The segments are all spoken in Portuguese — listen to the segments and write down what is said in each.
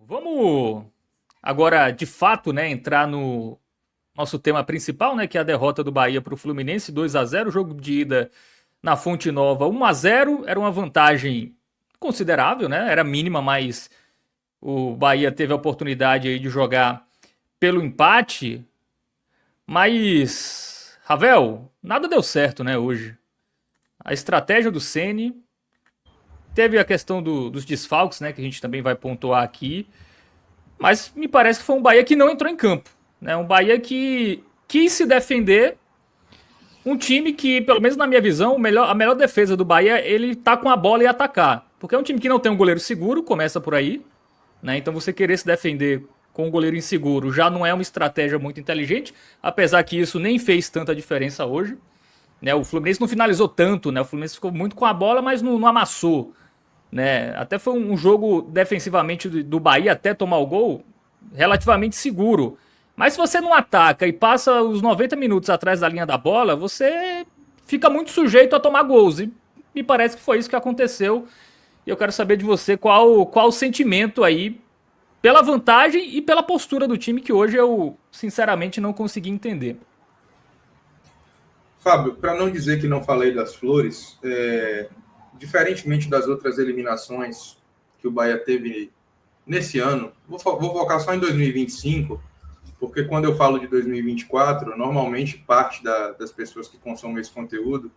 Vamos agora, de fato, né, entrar no nosso tema principal, né, que é a derrota do Bahia para o Fluminense, 2-0, jogo de ida na Fonte Nova, 1-0, era uma vantagem considerável, né? Era mínima, mas o Bahia teve a oportunidade aí de jogar pelo empate, mas Ravel, nada deu certo, né, hoje. A estratégia do Ceni teve a questão dos desfalques, né, que a gente também vai pontuar aqui. Mas me parece que foi um Bahia que não entrou em campo. Né? Um Bahia que quis se defender. Um time que, pelo menos na minha visão, a melhor defesa do Bahia, ele tá com a bola e atacar. Porque é um time que não tem um goleiro seguro, começa por aí. Né? Então você querer se defender com um goleiro inseguro já não é uma estratégia muito inteligente. Apesar que isso nem fez tanta diferença hoje. Né? O Fluminense não finalizou tanto, né? O Fluminense ficou muito com a bola, mas não amassou. Né? Até foi um jogo defensivamente do Bahia até tomar o gol relativamente seguro. Mas se você não ataca e passa os 90 minutos atrás da linha da bola, você fica muito sujeito a tomar gols. E me parece que foi isso que aconteceu. E eu quero saber de você qual o sentimento aí pela vantagem e pela postura do time que hoje eu sinceramente não consegui entender. Fábio, para não dizer que não falei das flores, diferentemente das outras eliminações que o Bahia teve nesse ano, vou focar só em 2025, porque quando eu falo de 2024, normalmente parte das pessoas que consomem esse conteúdo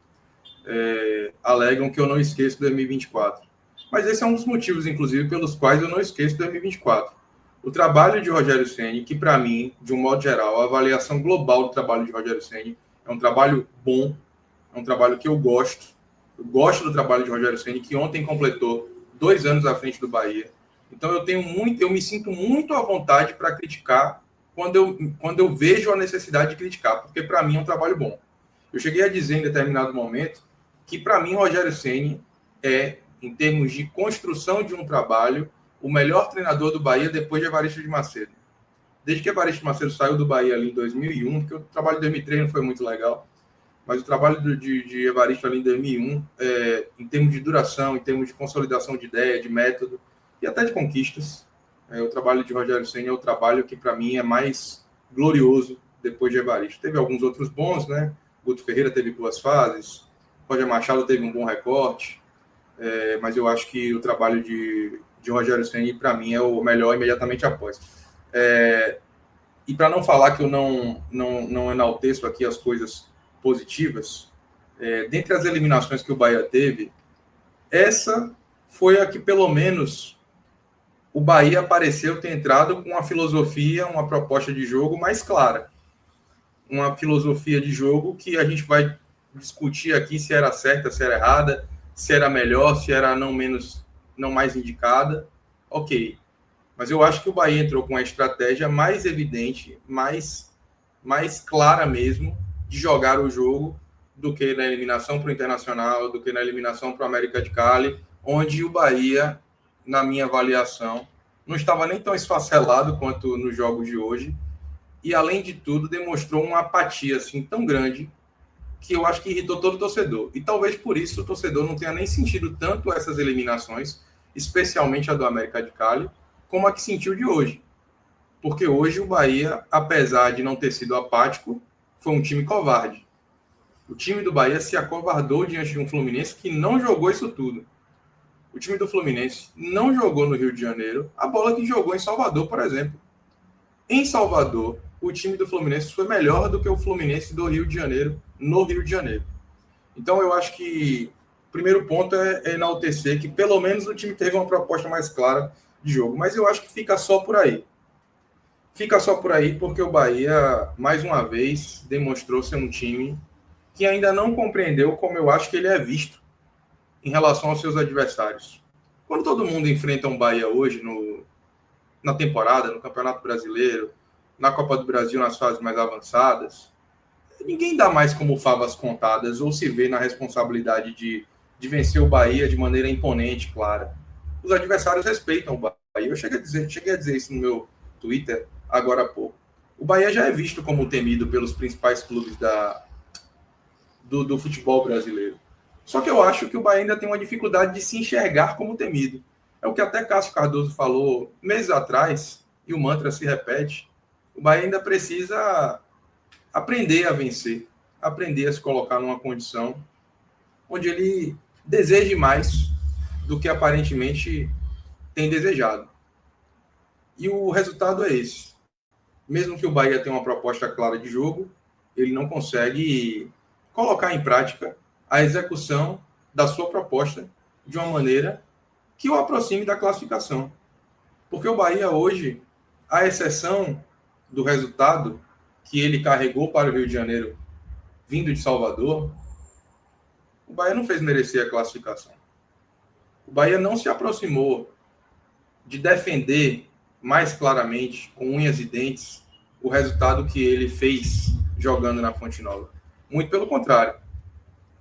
alegam que eu não esqueço 2024. Mas esse é um dos motivos, inclusive, pelos quais eu não esqueço 2024. O trabalho de Rogério Ceni, que para mim, de um modo geral, a avaliação global do trabalho de Rogério Ceni é um trabalho bom, é um trabalho que eu gosto. Eu gosto do trabalho de Rogério Ceni, que ontem completou 2 anos à frente do Bahia. Então eu me sinto muito à vontade para criticar quando eu vejo a necessidade de criticar, porque para mim é um trabalho bom. Eu cheguei a dizer em determinado momento que para mim Rogério Ceni é, em termos de construção de um trabalho, o melhor treinador do Bahia depois de Evaristo de Macedo. Desde que Evaristo de Macedo saiu do Bahia ali em 2001, porque o trabalho de 2003 não foi muito legal, mas o trabalho de Evaristo ali em 2001, em termos de duração, em termos de consolidação de ideia, de método e até de conquistas, o trabalho de Rogério Ceni é o trabalho que para mim é mais glorioso depois de Evaristo. Teve alguns outros bons, né? Guto Ferreira teve boas fases, Roger Machado teve um bom recorte, mas eu acho que o trabalho de Rogério Ceni para mim é o melhor imediatamente após. E para não falar que eu não enalteço aqui as coisas positivas, dentre as eliminações que o Bahia teve, essa foi a que pelo menos o Bahia pareceu ter entrado com uma filosofia, uma proposta de jogo mais clara. Uma filosofia de jogo que a gente vai discutir aqui se era certa, se era errada, se era melhor, se era não mais indicada. Ok. Mas eu acho que o Bahia entrou com uma estratégia mais evidente, mais clara mesmo, de jogar o jogo do que na eliminação para o Internacional, do que na eliminação para o América de Cali, onde o Bahia, na minha avaliação, não estava nem tão esfacelado quanto nos jogos de hoje, e além de tudo demonstrou uma apatia assim tão grande que eu acho que irritou todo o torcedor. E talvez por isso o torcedor não tenha nem sentido tanto essas eliminações, especialmente a do América de Cali, como a que sentiu de hoje. Porque hoje o Bahia, apesar de não ter sido apático, foi um time covarde. O time do Bahia se acovardou diante de um Fluminense que não jogou isso tudo. O time do Fluminense não jogou no Rio de Janeiro a bola que jogou em Salvador, por exemplo. Em Salvador, o time do Fluminense foi melhor do que o Fluminense do Rio de Janeiro no Rio de Janeiro. Então eu acho que o primeiro ponto é enaltecer que pelo menos o time teve uma proposta mais clara de jogo. Mas eu acho que fica só por aí. Fica só por aí porque o Bahia, mais uma vez, demonstrou ser um time que ainda não compreendeu como eu acho que ele é visto em relação aos seus adversários. Quando todo mundo enfrenta um Bahia hoje na temporada, no Campeonato Brasileiro, na Copa do Brasil, nas fases mais avançadas, ninguém dá mais como favas contadas ou se vê na responsabilidade de vencer o Bahia de maneira imponente, clara. Os adversários respeitam o Bahia. Eu cheguei a dizer isso no meu Twitter agora há pouco. O Bahia já é visto como temido pelos principais clubes do futebol brasileiro. Só que eu acho que o Bahia ainda tem uma dificuldade de se enxergar como temido. É o que até Cássio Cardoso falou meses atrás, e o mantra se repete. O Bahia ainda precisa aprender a vencer, aprender a se colocar numa condição onde ele deseje mais do que aparentemente tem desejado. E o resultado é esse. Mesmo que o Bahia tenha uma proposta clara de jogo, ele não consegue colocar em prática a execução da sua proposta de uma maneira que o aproxime da classificação. Porque o Bahia hoje, à exceção do resultado que ele carregou para o Rio de Janeiro vindo de Salvador, o Bahia não fez merecer a classificação. O Bahia não se aproximou de defender mais claramente, com unhas e dentes, o resultado que ele fez jogando na Fonte Nova. Muito pelo contrário.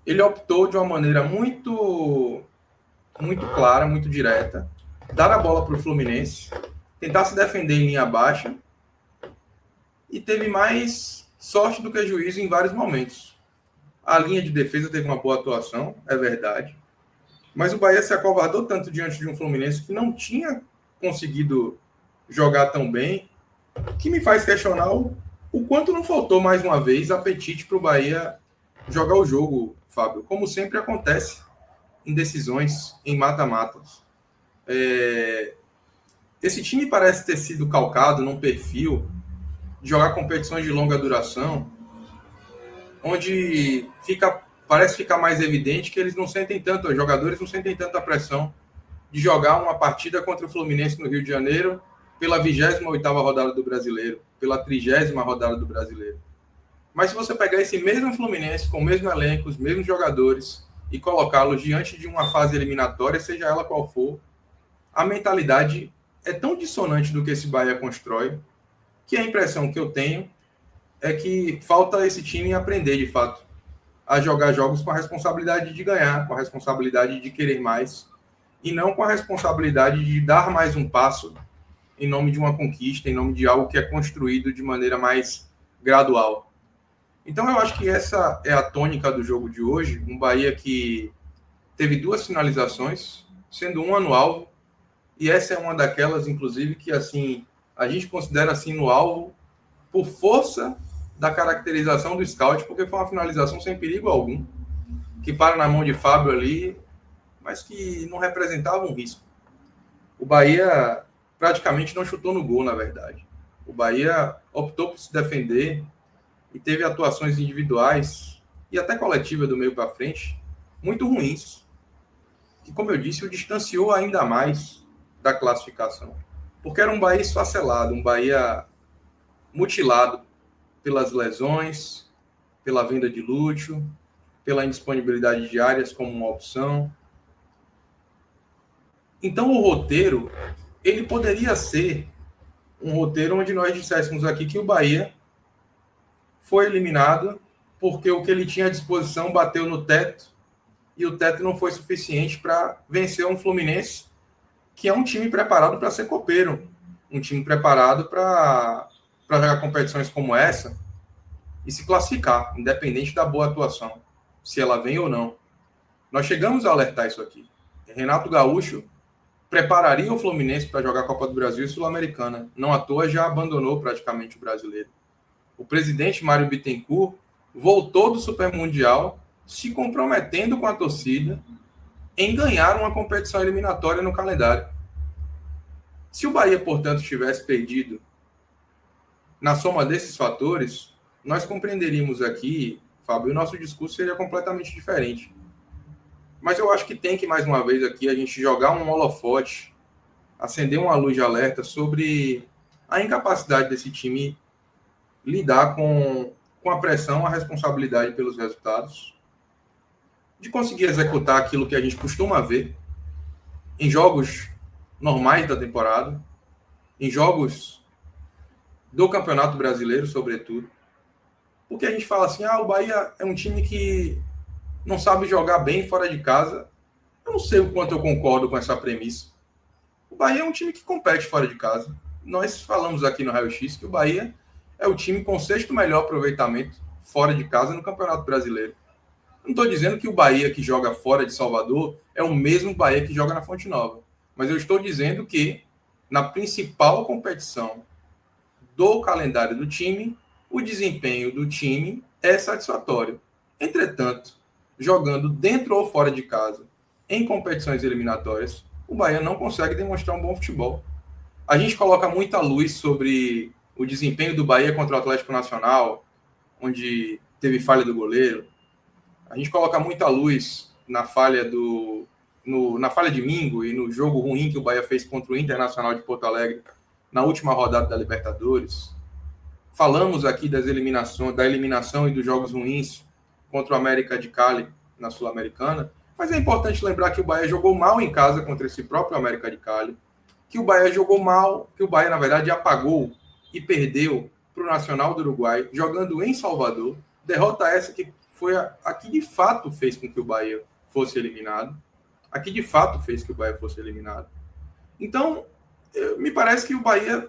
Ele optou de uma maneira muito clara, muito direta, dar a bola para o Fluminense, tentar se defender em linha baixa e teve mais sorte do que juízo em vários momentos. A linha de defesa teve uma boa atuação, é verdade, mas o Bahia se acovardou tanto diante de um Fluminense que não tinha conseguido jogar tão bem, que me faz questionar o quanto não faltou, mais uma vez, apetite para o Bahia jogar o jogo, Fábio, como sempre acontece em decisões, em mata-matas. Esse time parece ter sido calcado num perfil de jogar competições de longa duração, onde parece ficar mais evidente que eles não sentem tanto, os jogadores não sentem tanta pressão de jogar uma partida contra o Fluminense no Rio de Janeiro pela 28ª rodada do Brasileiro, pela 30ª rodada do Brasileiro. Mas se você pegar esse mesmo Fluminense, com o mesmo elenco, os mesmos jogadores, e colocá-los diante de uma fase eliminatória, seja ela qual for, a mentalidade é tão dissonante do que esse Bahia constrói, que a impressão que eu tenho é que falta esse time aprender, de fato, a jogar jogos com a responsabilidade de ganhar, com a responsabilidade de querer mais, e não com a responsabilidade de dar mais um passo em nome de uma conquista, em nome de algo que é construído de maneira mais gradual. Então eu acho que essa é a tônica do jogo de hoje, um Bahia que teve 2 finalizações, sendo uma no alvo, e essa é uma daquelas, inclusive, que assim a gente considera assim no alvo por força da caracterização do scout, porque foi uma finalização sem perigo algum, que para na mão de Fábio ali, mas que não representava um risco. O Bahia praticamente não chutou no gol, na verdade. O Bahia optou por se defender e teve atuações individuais e até coletiva do meio para frente muito ruins, que, como eu disse, o distanciou ainda mais da classificação. Porque era um Bahia esfacelado, um Bahia mutilado pelas lesões, pela venda de Lúcio, pela indisponibilidade de áreas como uma opção. Então o roteiro, ele poderia ser um roteiro onde nós disséssemos aqui que o Bahia foi eliminado porque o que ele tinha à disposição bateu no teto e o teto não foi suficiente para vencer um Fluminense que é um time preparado para ser copeiro, um time preparado para jogar competições como essa e se classificar, independente da boa atuação, se ela vem ou não. Nós chegamos a alertar isso aqui. Renato Gaúcho prepararia o Fluminense para jogar a Copa do Brasil e Sul-Americana. Não à toa já abandonou praticamente o brasileiro. O presidente Mário Bittencourt voltou do Super Mundial se comprometendo com a torcida em ganhar uma competição eliminatória no calendário. Se o Bahia, portanto, tivesse perdido na soma desses fatores, nós compreenderíamos aqui, Fábio, o nosso discurso seria completamente diferente. Mas eu acho que tem que, mais uma vez, aqui a gente jogar um holofote, acender uma luz de alerta sobre a incapacidade desse time lidar com a pressão, a responsabilidade pelos resultados, de conseguir executar aquilo que a gente costuma ver em jogos normais da temporada, em jogos do Campeonato Brasileiro, sobretudo. Porque a gente fala assim, o Bahia é um time que não sabe jogar bem fora de casa. Eu não sei o quanto eu concordo com essa premissa. O Bahia é um time que compete fora de casa. Nós falamos aqui no Raio X que o Bahia é o time com o 6º melhor aproveitamento fora de casa no Campeonato Brasileiro. Não estou dizendo que o Bahia que joga fora de Salvador é o mesmo Bahia que joga na Fonte Nova. Mas eu estou dizendo que na principal competição do calendário do time, o desempenho do time é satisfatório. Entretanto, jogando dentro ou fora de casa, em competições eliminatórias, o Bahia não consegue demonstrar um bom futebol. A gente coloca muita luz sobre o desempenho do Bahia contra o Atlético Nacional, onde teve falha do goleiro. A gente coloca muita luz na falha na falha de Mingo e no jogo ruim que o Bahia fez contra o Internacional de Porto Alegre na última rodada da Libertadores. Falamos aqui da eliminação e dos jogos ruins contra o América de Cali na Sul-Americana, mas é importante lembrar que o Bahia jogou mal em casa contra esse próprio América de Cali, que o Bahia jogou mal, que o Bahia, na verdade, apagou e perdeu para o Nacional do Uruguai, jogando em Salvador. Derrota essa que foi a que de fato fez com que o Bahia fosse eliminado. A que de fato fez que o Bahia fosse eliminado. Então, me parece que o Bahia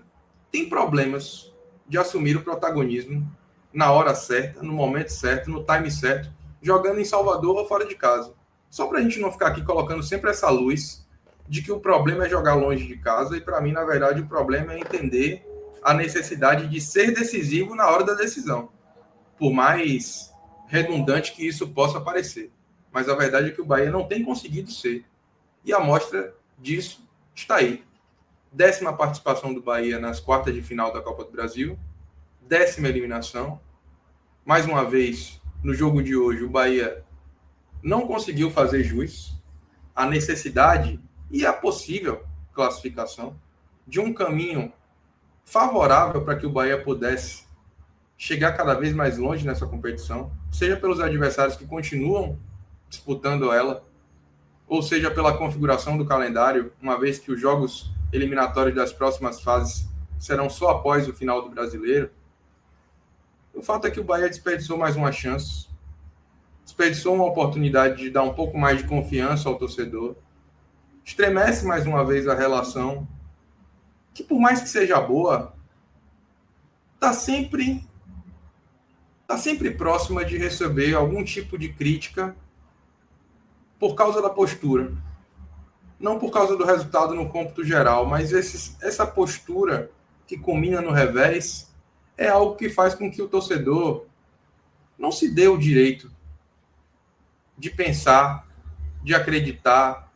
tem problemas de assumir o protagonismo na hora certa, no momento certo, no time certo, jogando em Salvador ou fora de casa. Só para a gente não ficar aqui colocando sempre essa luz de que o problema é jogar longe de casa, e para mim, na verdade, o problema é entender a necessidade de ser decisivo na hora da decisão, por mais redundante que isso possa parecer. Mas a verdade é que o Bahia não tem conseguido ser, e a amostra disso está aí. 10ª participação do Bahia nas quartas de final da Copa do Brasil, 10ª eliminação. Mais uma vez, no jogo de hoje, o Bahia não conseguiu fazer jus à necessidade e à possível classificação de um caminho favorável para que o Bahia pudesse chegar cada vez mais longe nessa competição, seja pelos adversários que continuam disputando ela, ou seja pela configuração do calendário, uma vez que os jogos eliminatórios das próximas fases serão só após o final do Brasileiro. O fato é que o Bahia desperdiçou mais uma chance, desperdiçou uma oportunidade de dar um pouco mais de confiança ao torcedor, estremece mais uma vez a relação, que por mais que seja boa, está sempre próxima de receber algum tipo de crítica por causa da postura. Não por causa do resultado no cômputo geral, mas essa postura que culmina no revés é algo que faz com que o torcedor não se dê o direito de pensar, de acreditar,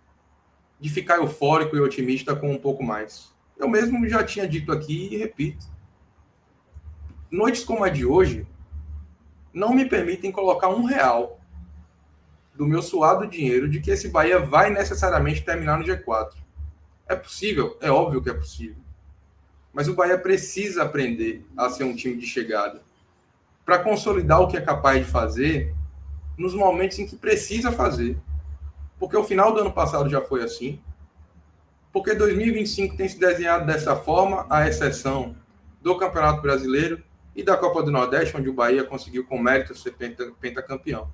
de ficar eufórico e otimista com um pouco mais. Eu mesmo já tinha dito aqui e repito. Noites como a de hoje não me permitem colocar R$1 do meu suado dinheiro de que esse Bahia vai necessariamente terminar no G4. É possível? É óbvio que é possível. Mas o Bahia precisa aprender a ser um time de chegada para consolidar o que é capaz de fazer nos momentos em que precisa fazer. Porque o final do ano passado já foi assim. Porque 2025 tem se desenhado dessa forma, à exceção do Campeonato Brasileiro e da Copa do Nordeste, onde o Bahia conseguiu com mérito ser pentacampeão.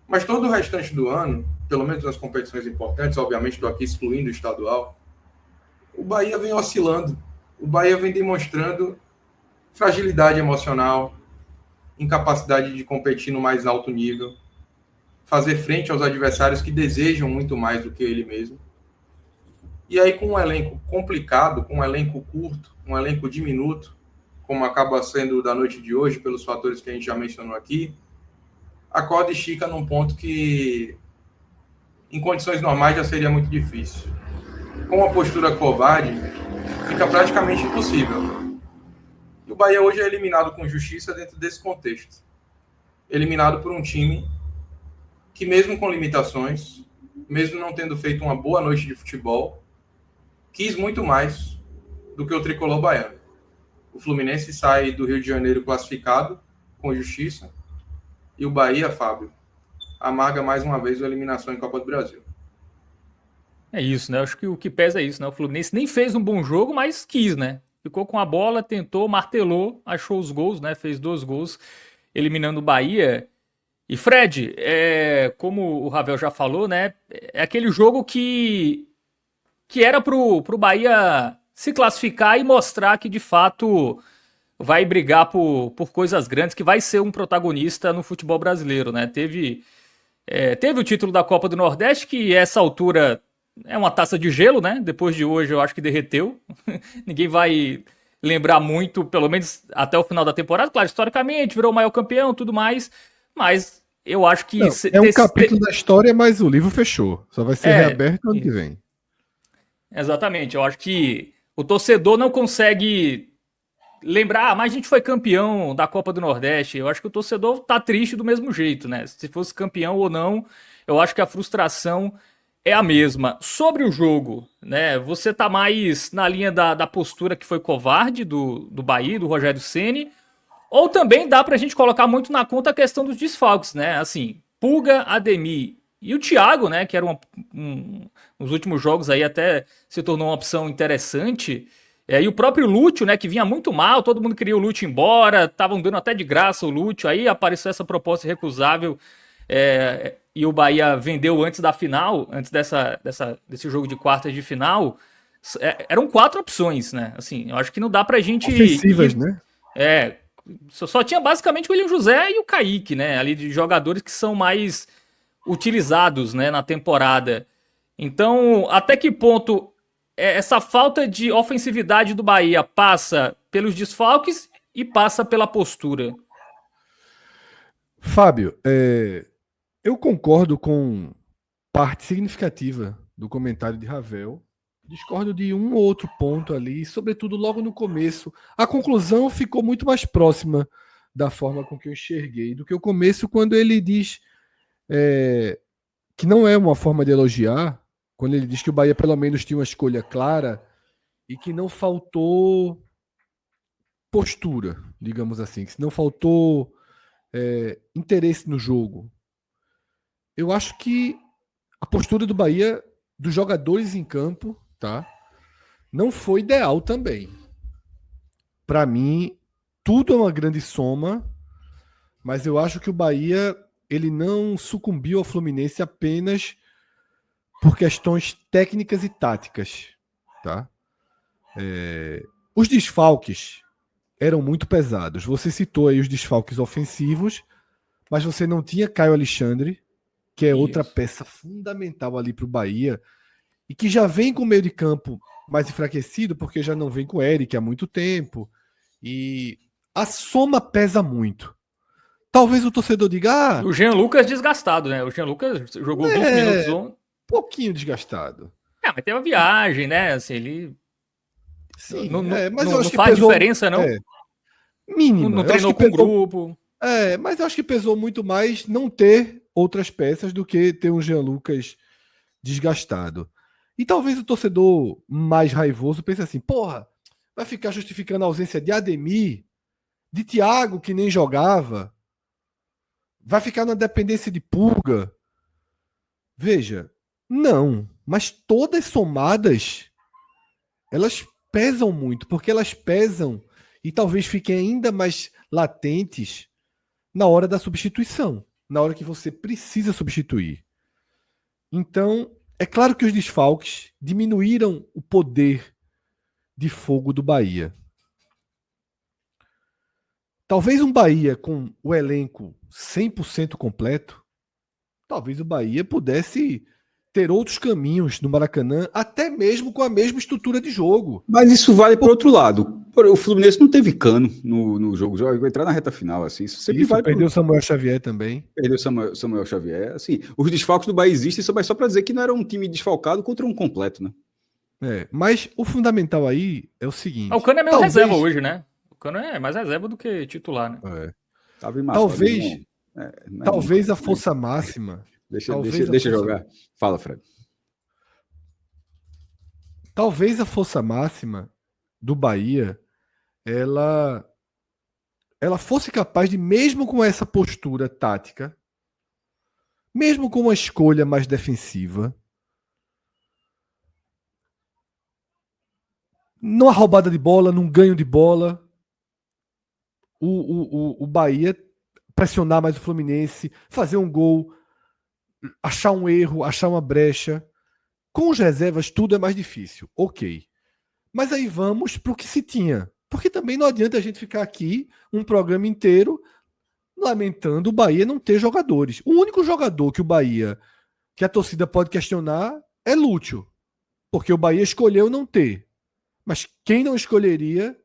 Mas todo o restante do ano, pelo menos nas competições importantes, obviamente estou aqui excluindo o estadual, o Bahia vem oscilando. O Bahia vem demonstrando fragilidade emocional, incapacidade de competir no mais alto nível, fazer frente aos adversários que desejam muito mais do que ele mesmo. E aí, com um elenco complicado, com um elenco curto, um elenco diminuto, como acaba sendo da noite de hoje, pelos fatores que a gente já mencionou aqui, a corda estica num ponto que, em condições normais, já seria muito difícil. Com uma postura covarde, fica praticamente impossível. E o Bahia hoje é eliminado com justiça dentro desse contexto. Eliminado por um time que, mesmo com limitações, mesmo não tendo feito uma boa noite de futebol, quis muito mais do que o tricolor baiano. O Fluminense sai do Rio de Janeiro classificado, com justiça, e o Bahia, Fábio, amarga mais uma vez a eliminação em Copa do Brasil. É isso, né? Acho que o que pesa é isso, né? O Fluminense nem fez um bom jogo, mas quis, né? Ficou com a bola, tentou, martelou, achou os gols, né? Fez 2 gols, eliminando o Bahia. E Fred, como o Ravel já falou, né? É aquele jogo que era pro Bahia se classificar e mostrar que, de fato, vai brigar por coisas grandes, que vai ser um protagonista no futebol brasileiro, né? Teve o título da Copa do Nordeste, que essa altura é uma taça de gelo, né? Depois de hoje eu acho que derreteu. Ninguém vai lembrar muito, pelo menos até o final da temporada. Claro, historicamente, virou o maior campeão, tudo mais. Mas eu acho que Não, é um capítulo da história, mas o livro fechou. Só vai ser reaberto ano que vem. Exatamente. Eu acho que o torcedor não consegue lembrar, mas a gente foi campeão da Copa do Nordeste. Eu acho que o torcedor tá triste do mesmo jeito, né? Se fosse campeão ou não, eu acho que a frustração é a mesma. Sobre o jogo, né? Você tá mais na linha da postura que foi covarde do Bahia, do Rogério Ceni, ou também dá pra gente colocar muito na conta a questão dos desfalques, né? Assim, Pulga, Ademir e o Thiago, né? Que era nos últimos jogos aí até se tornou uma opção interessante. E o próprio Lúcio, né, que vinha muito mal, todo mundo queria o Lúcio embora, estavam dando até de graça o Lúcio, aí apareceu essa proposta irrecusável, e o Bahia vendeu antes da final, antes desse jogo de quartas de final. Eram 4 opções, né? Assim, eu acho que não dá pra gente... Ofensivas, né? Só tinha basicamente o William José e o Kaique, né? Ali de jogadores que são mais utilizados, né, na temporada. Então, até que ponto essa falta de ofensividade do Bahia passa pelos desfalques e passa pela postura? Fábio, eu concordo com parte significativa do comentário de Ravel. Discordo de um ou outro ponto ali, sobretudo logo no começo. A conclusão ficou muito mais próxima da forma com que eu enxerguei do que o começo, quando ele diz que não é uma forma de elogiar, quando ele diz que o Bahia pelo menos tinha uma escolha clara e que não faltou postura, digamos assim, que não faltou interesse no jogo. Eu acho que a postura do Bahia, dos jogadores em campo, tá, não foi ideal também. Para mim, tudo é uma grande soma, mas eu acho que o Bahia ele não sucumbiu ao Fluminense apenas por questões técnicas e táticas, tá? Os desfalques eram muito pesados. Você citou aí os desfalques ofensivos, mas você não tinha Caio Alexandre, que é outra peça fundamental ali para o Bahia, e que já vem com o meio de campo mais enfraquecido, porque já não vem com o Eric há muito tempo, e a soma pesa muito. Talvez o torcedor diga... o Jean Lucas desgastado, né? O Jean Lucas jogou 20 minutos ontem. Pouquinho desgastado. Mas teve uma viagem, né? Assim, ele... Sim, mas não faz diferença, não? Mínima. Não treinou com o grupo. Mas eu acho que pesou muito mais não ter outras peças do que ter um Jean Lucas desgastado. E talvez o torcedor mais raivoso pense assim, porra, vai ficar justificando a ausência de Ademir, de Thiago, que nem jogava, vai ficar na dependência de Pulga. Veja, não, mas todas somadas, elas pesam muito, porque elas pesam e talvez fiquem ainda mais latentes na hora da substituição, na hora que você precisa substituir. Então, é claro que os desfalques diminuíram o poder de fogo do Bahia. Talvez um Bahia com o elenco 100% completo, talvez o Bahia pudesse ter outros caminhos no Maracanã, até mesmo com a mesma estrutura de jogo. Mas isso vale para o outro lado. O Fluminense não teve Cano no jogo, vai entrar na reta final, assim. Isso vale perdeu o Samuel Xavier também. Perdeu o Samuel Xavier. Assim, os desfalques do Bahia existem, mas só para dizer que não era um time desfalcado contra um completo, né? Mas o fundamental aí é o seguinte... O Cano é meio reserva hoje, né? O Cano é mais reserva do que titular, né? Talvez a força máxima... Deixa jogar. Fala, Fred. Talvez a força máxima do Bahia ela fosse capaz de, mesmo com essa postura tática, mesmo com uma escolha mais defensiva, numa roubada de bola, num ganho de bola, o Bahia pressionar mais o Fluminense, fazer um gol, achar um erro, achar uma brecha. Com os reservas tudo é mais difícil, ok. Mas aí vamos para o que se tinha. Porque também não adianta a gente ficar aqui um programa inteiro lamentando o Bahia não ter jogadores. O único jogador que o Bahia, que a torcida pode questionar, é Lúcio, porque o Bahia escolheu não ter. Mas quem não escolheria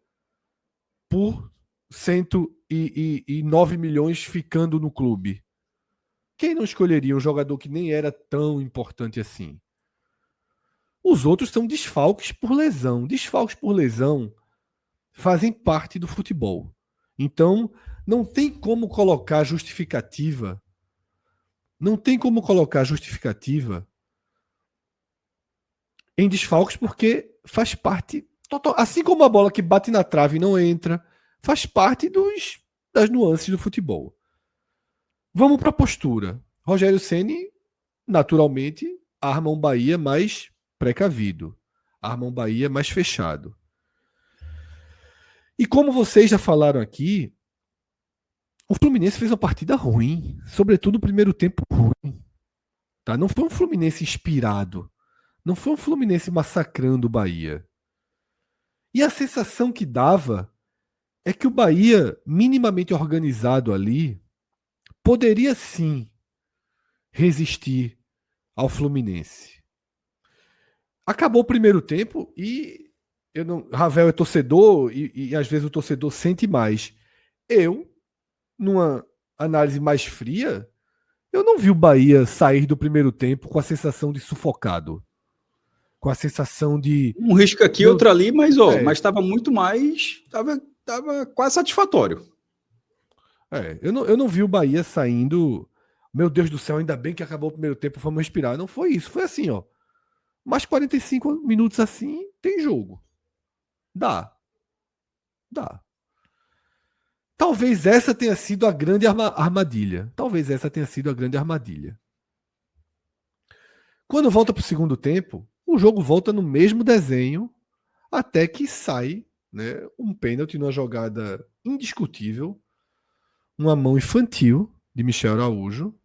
por 109 milhões ficando no clube? Quem não escolheria um jogador que nem era tão importante assim? Os outros são desfalques por lesão. Desfalques por lesão fazem parte do futebol. Então, não tem como colocar justificativa. Não tem como colocar justificativa em desfalques porque faz parte total. Assim como a bola que bate na trave e não entra, faz parte das nuances do futebol. Vamos para a postura. Rogério Ceni, naturalmente, arma um Bahia mais precavido. Arma um Bahia mais fechado. E como vocês já falaram aqui, o Fluminense fez uma partida ruim. Sobretudo o primeiro tempo ruim. Tá? Não foi um Fluminense inspirado. Não foi um Fluminense massacrando o Bahia. E a sensação que dava é que o Bahia, minimamente organizado ali, poderia sim resistir ao Fluminense. Acabou o primeiro tempo e Ravel é torcedor e às vezes o torcedor sente mais. Eu, numa análise mais fria, eu não vi o Bahia sair do primeiro tempo com a sensação de sufocado. Com a sensação de... Um risco aqui, outro ali, mas estava muito mais... Estava quase satisfatório. Eu não vi o Bahia saindo... Meu Deus do céu, ainda bem que acabou o primeiro tempo, vamos respirar. Não foi isso, foi assim, ó. Mais 45 minutos assim, tem jogo. Dá. Talvez essa tenha sido a grande armadilha. Quando volta para o segundo tempo, o jogo volta no mesmo desenho, até que sai, né, um pênalti numa jogada indiscutível, uma mão infantil de Michel Araújo,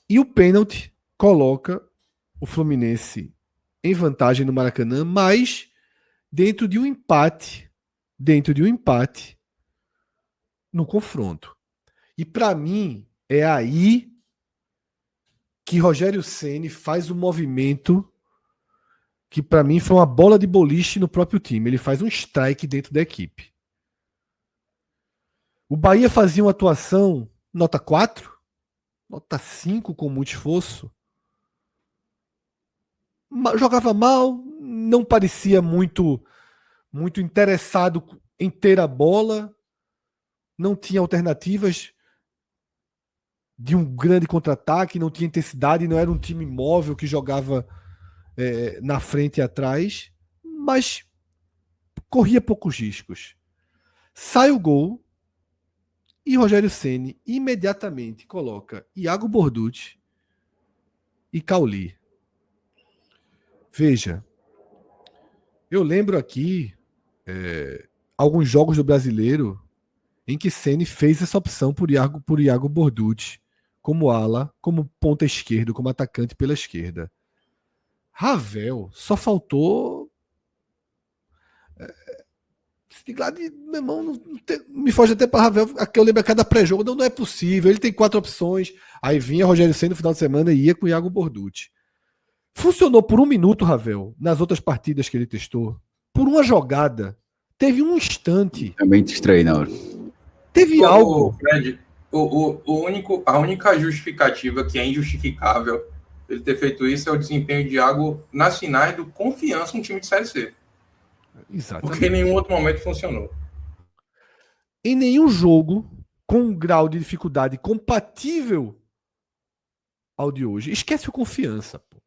e o pênalti coloca o Fluminense em vantagem no Maracanã, mas dentro de um empate no confronto. E para mim é aí que Rogério Ceni faz um movimento que para mim foi uma bola de boliche no próprio time. Ele faz um strike dentro da equipe. O Bahia fazia uma atuação nota 4, nota 5 com muito esforço. Jogava mal, não parecia muito interessado em ter a bola, não tinha alternativas de um grande contra-ataque, não tinha intensidade, não era um time móvel que jogava na frente e atrás, mas corria poucos riscos. Sai o gol e Rogério Ceni imediatamente coloca Iago Borducci e Cauli. Veja, eu lembro aqui alguns jogos do Brasileiro em que Ceni fez essa opção por Iago Borducci como ala, como ponta esquerda, como atacante pela esquerda. Ravel só faltou meu irmão, me foge até para Ravel, aqui eu lembro a cada pré-jogo, não é possível, ele tem 4 opções, aí vinha Rogério Ceni no final de semana e ia com o Iago Borducci. Funcionou por 1 minuto, Ravel, nas outras partidas que ele testou, por uma jogada, teve um instante. É bem estranho na hora. Teve algo. Fred, a única justificativa que é injustificável ele ter feito isso é o desempenho de Iago nas finais do Confiança, um time de Série C. Exatamente. Porque em nenhum outro momento funcionou. Em nenhum jogo com um grau de dificuldade compatível ao de hoje. Esquece o Confiança. Pô.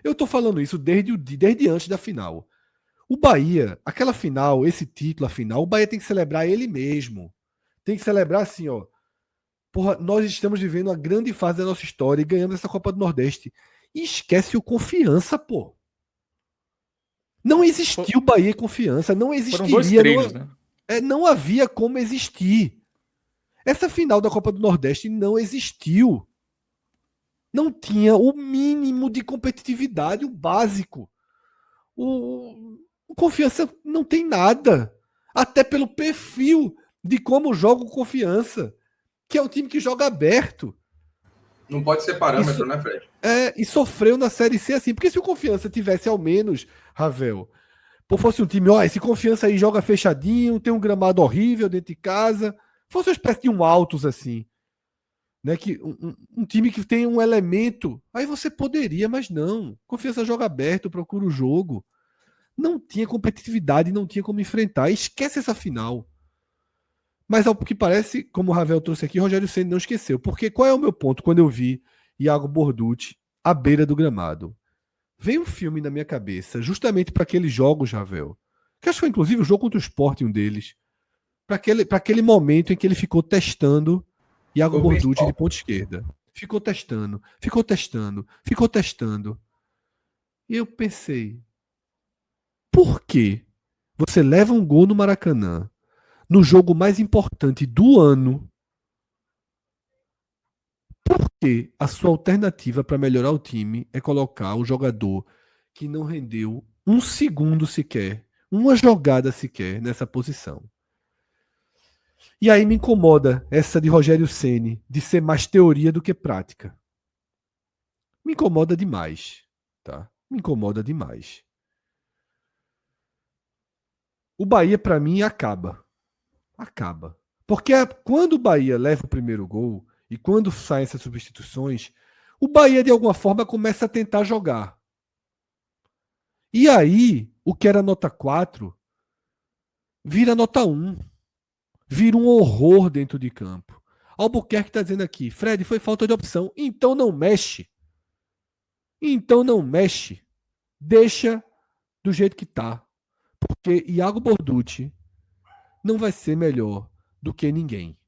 Eu tô falando isso desde antes da final. O Bahia, aquela final, esse título, a final, o Bahia tem que celebrar ele mesmo. Tem que celebrar assim, ó. Porra, nós estamos vivendo uma grande fase da nossa história e ganhamos essa Copa do Nordeste. E esquece o Confiança, pô. Não existiu Bahia e Confiança. Não existiria. Foram 2 treinos, né? Não havia como existir. Essa final da Copa do Nordeste não existiu. Não tinha o mínimo de competitividade, o básico. O Confiança não tem nada. Até pelo perfil de como joga o Confiança, que é um time que joga aberto. Não pode ser parâmetro, né, Fred? E sofreu na Série C assim. Porque se o Confiança tivesse ao menos, Ravel, pô, fosse um time, ó, esse Confiança aí joga fechadinho, tem um gramado horrível dentro de casa, fosse uma espécie de um Altos assim, né? Que um time que tem um elemento, aí você poderia, mas não. Confiança joga aberto, procura o jogo. Não tinha competitividade, não tinha como enfrentar. Esquece essa final. Mas ao que parece, como o Ravel trouxe aqui, Rogério Ceni não esqueceu. Porque qual é o meu ponto quando eu vi Iago Borducci à beira do gramado? Veio um filme na minha cabeça, justamente para aqueles jogos, Ravel. Que acho que foi inclusive o jogo contra o Sport, um deles. Para aquele momento em que ele ficou testando Iago Foi o Borducci de principal. ponta esquerda. Ficou testando, ficou testando, ficou testando. E eu pensei, por que você leva um gol no Maracanã, no jogo mais importante do ano, que a sua alternativa para melhorar o time é colocar o jogador que não rendeu um segundo sequer, uma jogada sequer nessa posição? E aí me incomoda essa de Rogério Ceni de ser mais teoria do que prática. Me incomoda demais, tá? Me incomoda demais. O Bahia para mim acaba. Porque quando o Bahia leva o primeiro gol e quando saem essas substituições, o Bahia de alguma forma começa a tentar jogar. E aí, o que era nota 4 vira nota 1. Vira um horror dentro de campo. Albuquerque está dizendo aqui, Fred, foi falta de opção. Então não mexe. Então não mexe. Deixa do jeito que tá. Porque Iago Borducci não vai ser melhor do que ninguém.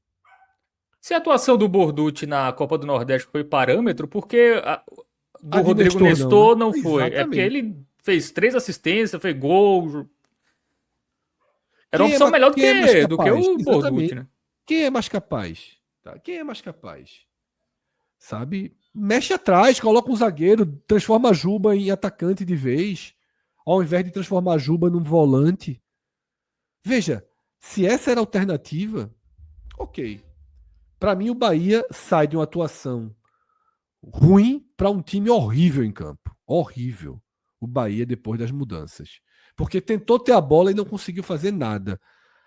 Se a atuação do Borducci na Copa do Nordeste foi parâmetro, porque A do de Rodrigo Nestor não, né? Nestor não foi. É porque Exatamente. ele fez 3 assistências, fez gol. Era uma Quem é, opção melhor quem é mais do que capaz? o Borducci, Exatamente. né? Quem é mais capaz? Tá? Quem é mais capaz? Sabe? Mexe atrás, coloca um zagueiro, transforma a Juba em atacante de vez, ao invés de transformar a Juba num volante. Veja, se essa era a alternativa, ok. Para mim, o Bahia sai de uma atuação ruim para um time horrível em campo. Horrível. O Bahia depois das mudanças. Porque tentou ter a bola e não conseguiu fazer nada.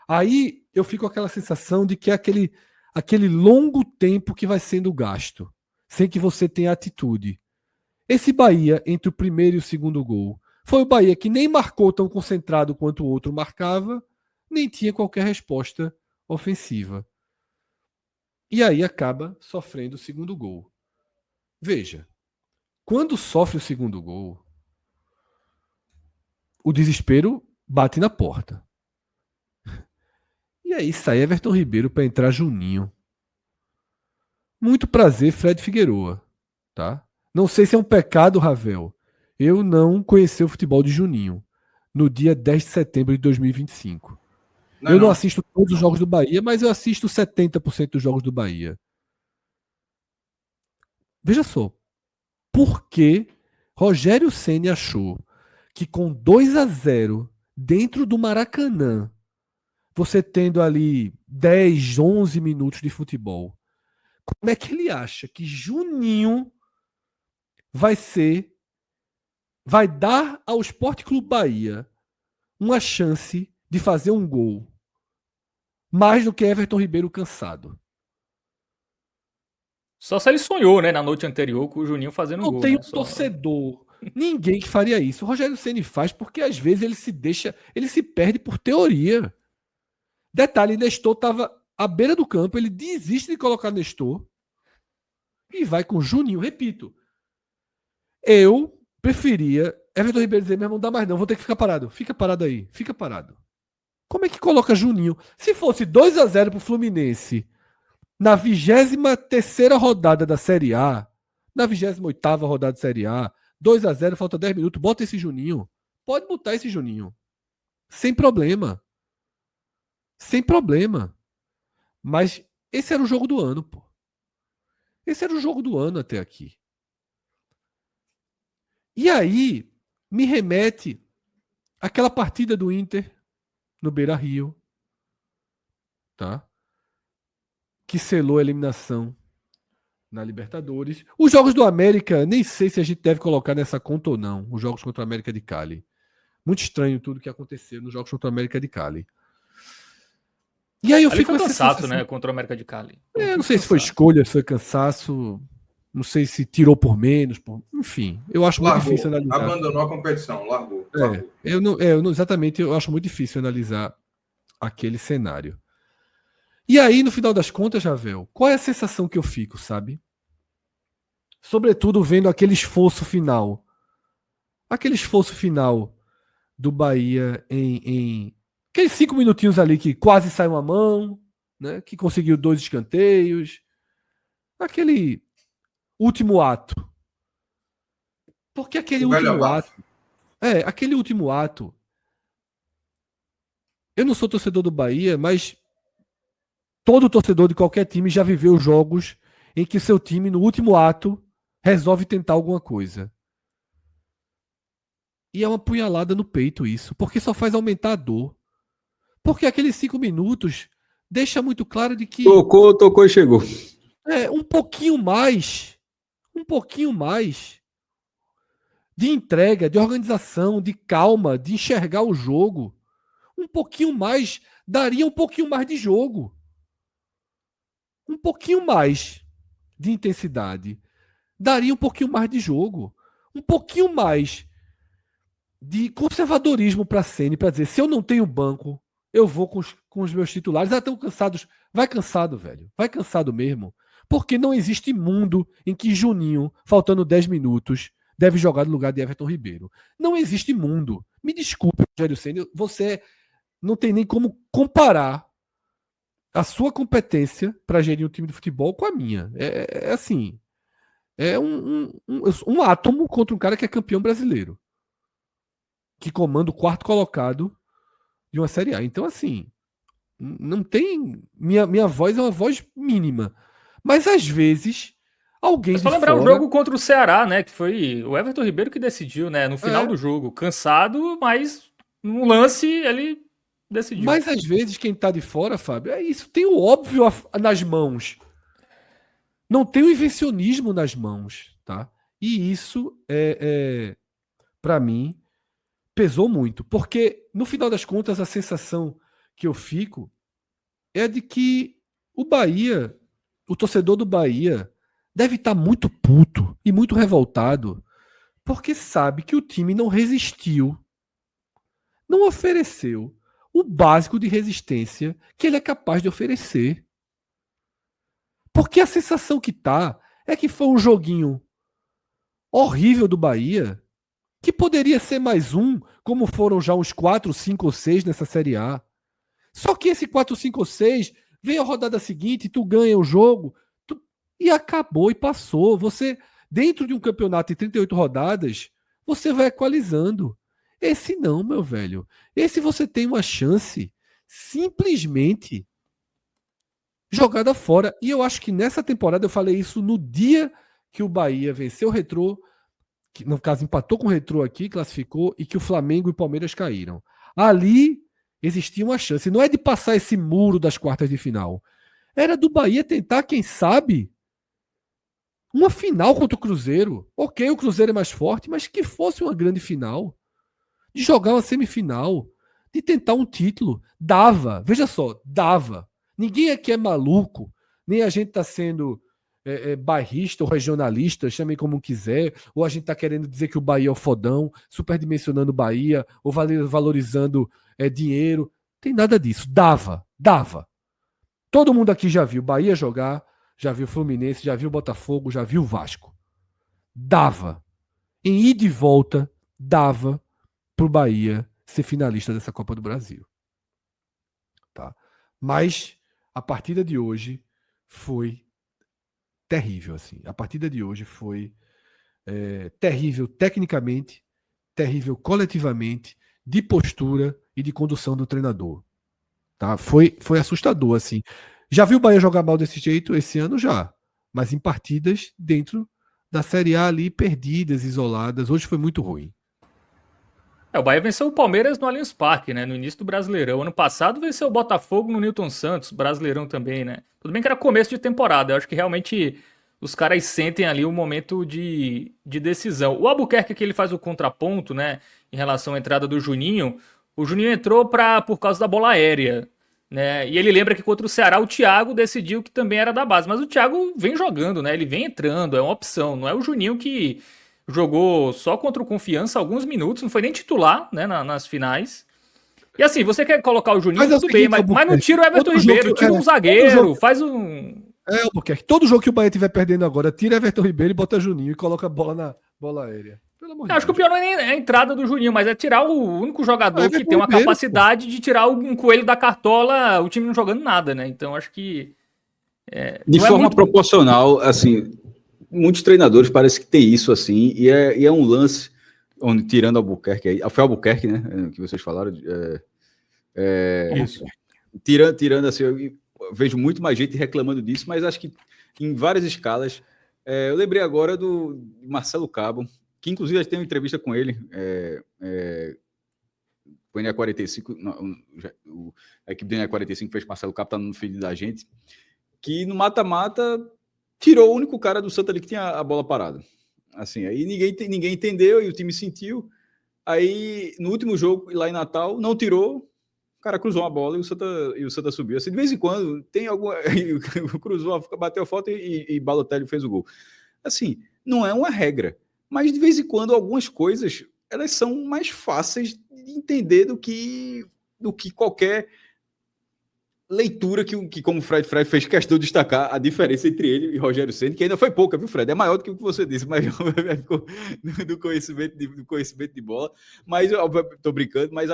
Aí eu fico com aquela sensação de que é aquele longo tempo que vai sendo gasto, sem que você tenha atitude. Esse Bahia, entre o primeiro e o segundo gol, foi o Bahia que nem marcou tão concentrado quanto o outro marcava, nem tinha qualquer resposta ofensiva. E aí acaba sofrendo o segundo gol. Veja, quando sofre o segundo gol, o desespero bate na porta. E aí sai Everton Ribeiro para entrar Juninho. Muito prazer, Fred Figueroa, tá? Não sei se é um pecado, Ravel, eu não conheci o futebol de Juninho no dia 10 de setembro de 2025. Não é Eu não não. assisto todos os jogos do Bahia, mas eu assisto 70% dos jogos do Bahia. Veja só, por que Rogério Ceni achou que com 2-0 dentro do Maracanã, você tendo ali 10, 11 minutos de futebol, como é que ele acha que Juninho vai ser, vai dar ao Sport Clube Bahia uma chance de fazer um gol mais do que Everton Ribeiro cansado? Só se ele sonhou, né, na noite anterior com o Juninho fazendo um Não gol, tem né? um torcedor, ninguém que faria isso. O Rogério Ceni faz porque às vezes ele se deixa, ele se perde por teoria. Detalhe, Nestor estava à beira do campo, ele desiste de colocar Nestor e vai com Juninho. Repito, eu preferia Everton Ribeiro dizer, meu irmão, não dá mais não, vou ter que ficar parado. Fica parado aí, fica parado. Como é que coloca Juninho? Se fosse 2-0 pro Fluminense na 23ª rodada da Série A, na 28ª rodada da Série A, 2-0, falta 10 minutos, bota esse Juninho. Pode botar esse Juninho. Sem problema. Sem problema. Mas esse era o jogo do ano, pô. Esse era o jogo do ano até aqui. E aí, me remete àquela partida do Inter no Beira-Rio, tá? Que selou a eliminação na Libertadores. Os jogos do América, nem sei se a gente deve colocar nessa conta ou não, os jogos contra o América de Cali. Muito estranho tudo que aconteceu nos jogos contra o América de Cali. E aí eu Ali fico foi com essa cansaço, sensação. né? Contra o América de Cali. Não sei se foi escolha, se foi cansaço, não sei se tirou por menos, enfim, eu acho muito difícil analisar. Abandonou a competição, largou. Exatamente, eu acho muito difícil analisar aquele cenário. E aí, no final das contas, Javel, qual é a sensação que eu fico, sabe? Sobretudo vendo aquele esforço final. Aquele esforço final do Bahia em aqueles 5 minutinhos ali que quase saiu uma mão, né? Que conseguiu 2 escanteios. Aquele último ato. Porque aquele último ato... aquele último ato... Eu não sou torcedor do Bahia, mas todo torcedor de qualquer time já viveu jogos em que seu time, no último ato, resolve tentar alguma coisa. E é uma punhalada no peito isso, porque só faz aumentar a dor. Porque aqueles 5 minutos deixa muito claro de que... Tocou e chegou. Um pouquinho mais de entrega, de organização, de calma, de enxergar o jogo. Um pouquinho mais, daria um pouquinho mais de jogo. Um pouquinho mais de intensidade. Daria um pouquinho mais de jogo. Um pouquinho mais de conservadorismo para a Ceni, para dizer, se eu não tenho banco, eu vou com os meus titulares. Estão cansados. Vai cansado, velho. Vai cansado mesmo. Porque não existe mundo em que Juninho, faltando 10 minutos, deve jogar no lugar de Everton Ribeiro. Não existe mundo. Me desculpe, Rogério Ceni, você não tem nem como comparar a sua competência para gerir um time de futebol com a minha. É assim, é um átomo contra um cara que é campeão brasileiro, que comanda o 4º colocado de uma Série A. Então, assim, não tem... Minha voz é uma voz mínima. Mas, às vezes, alguém Mas só de lembrar fora... o jogo contra o Ceará, né? Que foi o Everton Ribeiro que decidiu, né? No final do jogo. Cansado, mas no lance ele decidiu. Mas, às vezes, quem tá de fora, Fábio, é isso. Tem o óbvio nas mãos. Não tem o invencionismo nas mãos, tá? E isso, para mim, pesou muito. Porque, no final das contas, a sensação que eu fico é de que o Bahia, o torcedor do Bahia, deve estar muito puto e muito revoltado, porque sabe que o time não resistiu, não ofereceu o básico de resistência que ele é capaz de oferecer. Porque a sensação que tá é que foi um joguinho horrível do Bahia, que poderia ser mais um, como foram já uns 4, 5 ou 6 nessa Série A. Só que esse 4, 5 ou 6, vem a rodada seguinte, tu ganha o jogo, e acabou e passou. Você, dentro de um campeonato de 38 rodadas, você vai equalizando. Esse não, meu velho. Esse você tem uma chance simplesmente jogada fora. E eu acho que nessa temporada, eu falei isso no dia que o Bahia venceu o Retrô, que no caso empatou com o Retrô aqui, classificou, e que o Flamengo e o Palmeiras caíram. Ali existia uma chance. Não é de passar esse muro das quartas de final. Era do Bahia tentar, quem sabe, uma final contra o Cruzeiro. Ok, o Cruzeiro é mais forte, mas que fosse uma grande final. De jogar uma semifinal. De tentar um título. Dava. Veja só, dava. Ninguém aqui é maluco. Nem a gente está sendo bairrista ou regionalista, chamem como quiser. Ou a gente está querendo dizer que o Bahia é o fodão, superdimensionando o Bahia, ou valorizando dinheiro. Tem nada disso. Dava. Todo mundo aqui já viu Bahia jogar, já viu Fluminense, já viu Botafogo, já viu Vasco. Dava. Em ida e volta, dava pro Bahia ser finalista dessa Copa do Brasil. Tá? Mas a partida de hoje foi terrível. Assim. A partida de hoje foi terrível tecnicamente, terrível coletivamente, de postura e de condução do treinador. Tá? Foi assustador, assim. Já viu o Bahia jogar mal desse jeito esse ano? Já. Mas em partidas dentro da Série A ali, perdidas, isoladas. Hoje foi muito ruim. O Bahia venceu o Palmeiras no Allianz Parque, né? No início do Brasileirão. Ano passado venceu o Botafogo no Newton Santos, Brasileirão também, né? Tudo bem que era começo de temporada. Eu acho que realmente os caras sentem ali o momento de decisão. O Albuquerque que ele faz o contraponto, né, em relação à entrada do Juninho, o Juninho entrou por causa da bola aérea, né, e ele lembra que contra o Ceará o Thiago decidiu que também era da base, mas o Thiago vem jogando, né, ele vem entrando, é uma opção, não é o Juninho que jogou só contra o Confiança alguns minutos, não foi nem titular, né, nas finais. E assim, você quer colocar o Juninho, tudo bem, mas não tira o Everton Ribeiro, tira um zagueiro, faz um... Albuquerque, todo jogo que o Bahia estiver perdendo agora, tira Everton Ribeiro e bota Juninho e coloca a bola na bola aérea. Pelo amor de Eu acho que o Deus. pior não é nem a entrada do Juninho, mas é tirar o único jogador que Everton tem uma Ribeiro, capacidade de tirar um coelho da cartola, o time não jogando nada, né? Então acho que... De não é forma muito- proporcional, assim, muitos treinadores parecem que tem isso, assim, e é um lance onde, tirando Albuquerque, aí, foi Albuquerque, né, que vocês falaram, Isso. tirando assim, eu vejo muito mais gente reclamando disso, mas acho que em várias escalas, eu lembrei agora do Marcelo Cabo, que inclusive tem uma entrevista com ele, o NE45, a equipe do NE45 fez Marcelo Cabo, tá no feed da gente, que no mata-mata tirou o único cara do Santa ali que tinha a bola parada. Assim, aí ninguém entendeu e o time sentiu. Aí no último jogo, lá em Natal, não tirou, o cara cruzou uma bola e o Santa subiu. Assim, de vez em quando tem alguma. Cruzou, bateu a falta e Balotelli fez o gol. Assim, não é uma regra, mas de vez em quando algumas coisas elas são mais fáceis de entender do que qualquer leitura que como o Fred fez questão de destacar a diferença entre ele e Rogério Ceni, que ainda foi pouca, viu, Fred? É maior do que o que você disse, mas do conhecimento de bola. Mas eu tô brincando, mas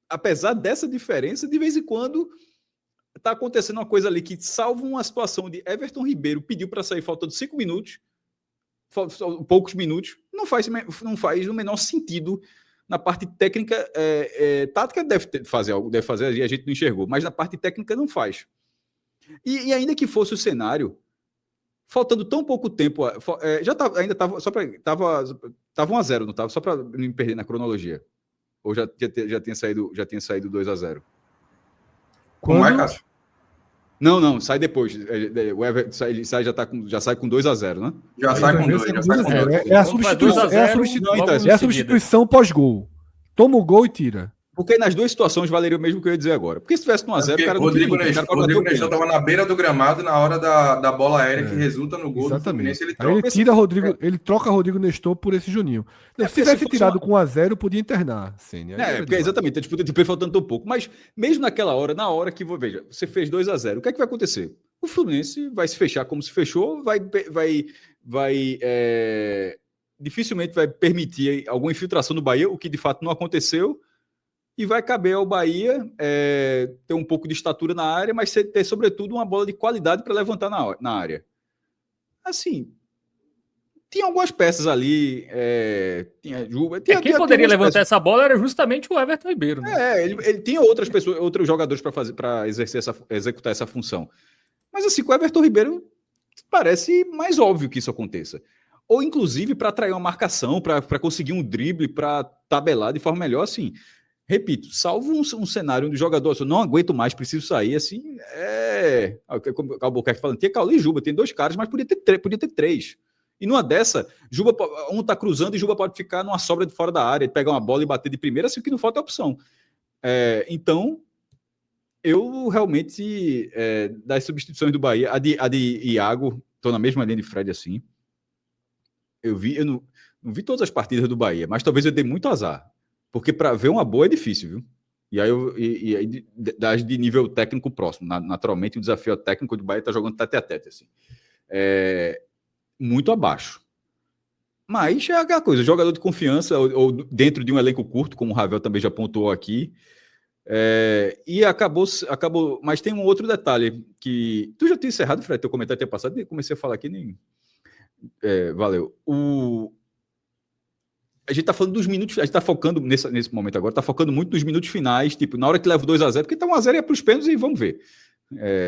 apesar dessa diferença, de vez em quando tá acontecendo uma coisa ali que, salvo uma situação de Everton Ribeiro pediu para sair faltando 5 minutos, poucos minutos, não faz o menor sentido. Na parte técnica, tática deve fazer algo, e a gente não enxergou, mas na parte técnica não faz. E ainda que fosse o cenário, faltando tão pouco tempo, já tava, ainda estava só para tava 1-0, não estava? Só para não me perder na cronologia. Ou já tinha saído 2-0. Como é, Cássio? Não, sai depois. O Everton já sai com 2-0, né? Já sai com 2, já sai com 2. É a substituição pós-gol. Toma o gol e tira. Porque nas duas situações valeria o mesmo que eu ia dizer agora. Porque se tivesse no 1-0, o cara não Rodrigo Nestor estava na beira do gramado na hora da bola aérea que resulta no gol do Fluminense. Ele troca Rodrigo Nestor por esse Juninho. Se tivesse tirado com 1-0, podia internar. Porque exatamente, tipo, faltando tão pouco. Mas mesmo naquela hora, na hora que, veja, você fez 2-0, o que é que vai acontecer? O Fluminense vai se fechar como se fechou, dificilmente vai permitir alguma infiltração no Bahia, o que de fato não aconteceu. E vai caber ao Bahia ter um pouco de estatura na área, mas ter, sobretudo, uma bola de qualidade para levantar na área. Assim, tinha algumas peças ali. Tinha Juba. Quem poderia levantar essa bola era justamente o Everton Ribeiro. Né? Ele tinha outras pessoas, outros jogadores para executar essa função. Mas assim, com o Everton Ribeiro, parece mais óbvio que isso aconteça. Ou, inclusive, para atrair uma marcação, para conseguir um drible, para tabelar de forma melhor, assim. Repito, salvo um cenário onde o jogador assim, não aguento mais, preciso sair, assim, como o Albuquerque falando, tinha Caule e Juba, tem 2 caras, mas podia ter 3. E numa dessa, Juba, um tá cruzando e Juba pode ficar numa sobra de fora da área, pegar uma bola e bater de primeira, assim, o que não falta é opção. Então, eu realmente, das substituições do Bahia, a de Iago, tô na mesma linha de Fred, assim, eu não vi todas as partidas do Bahia, mas talvez eu dei muito azar. Porque para ver uma boa é difícil, viu? E aí das de nível técnico próximo. Naturalmente, o desafio técnico do Bahia está jogando tete a tete, assim. Muito abaixo. Mas é aquela coisa, jogador de confiança, ou dentro de um elenco curto, como o Ravel também já pontuou aqui. E acabou. Mas tem um outro detalhe que. Tu já tinha encerrado, Fred, teu comentário tinha passado, e comecei a falar aqui, nem. Valeu. A gente tá falando dos minutos, a gente tá focando nesse momento agora, tá focando muito nos minutos finais, tipo, na hora que leva o 2-0, porque tá 1-0 e é pros pênaltis e vamos ver.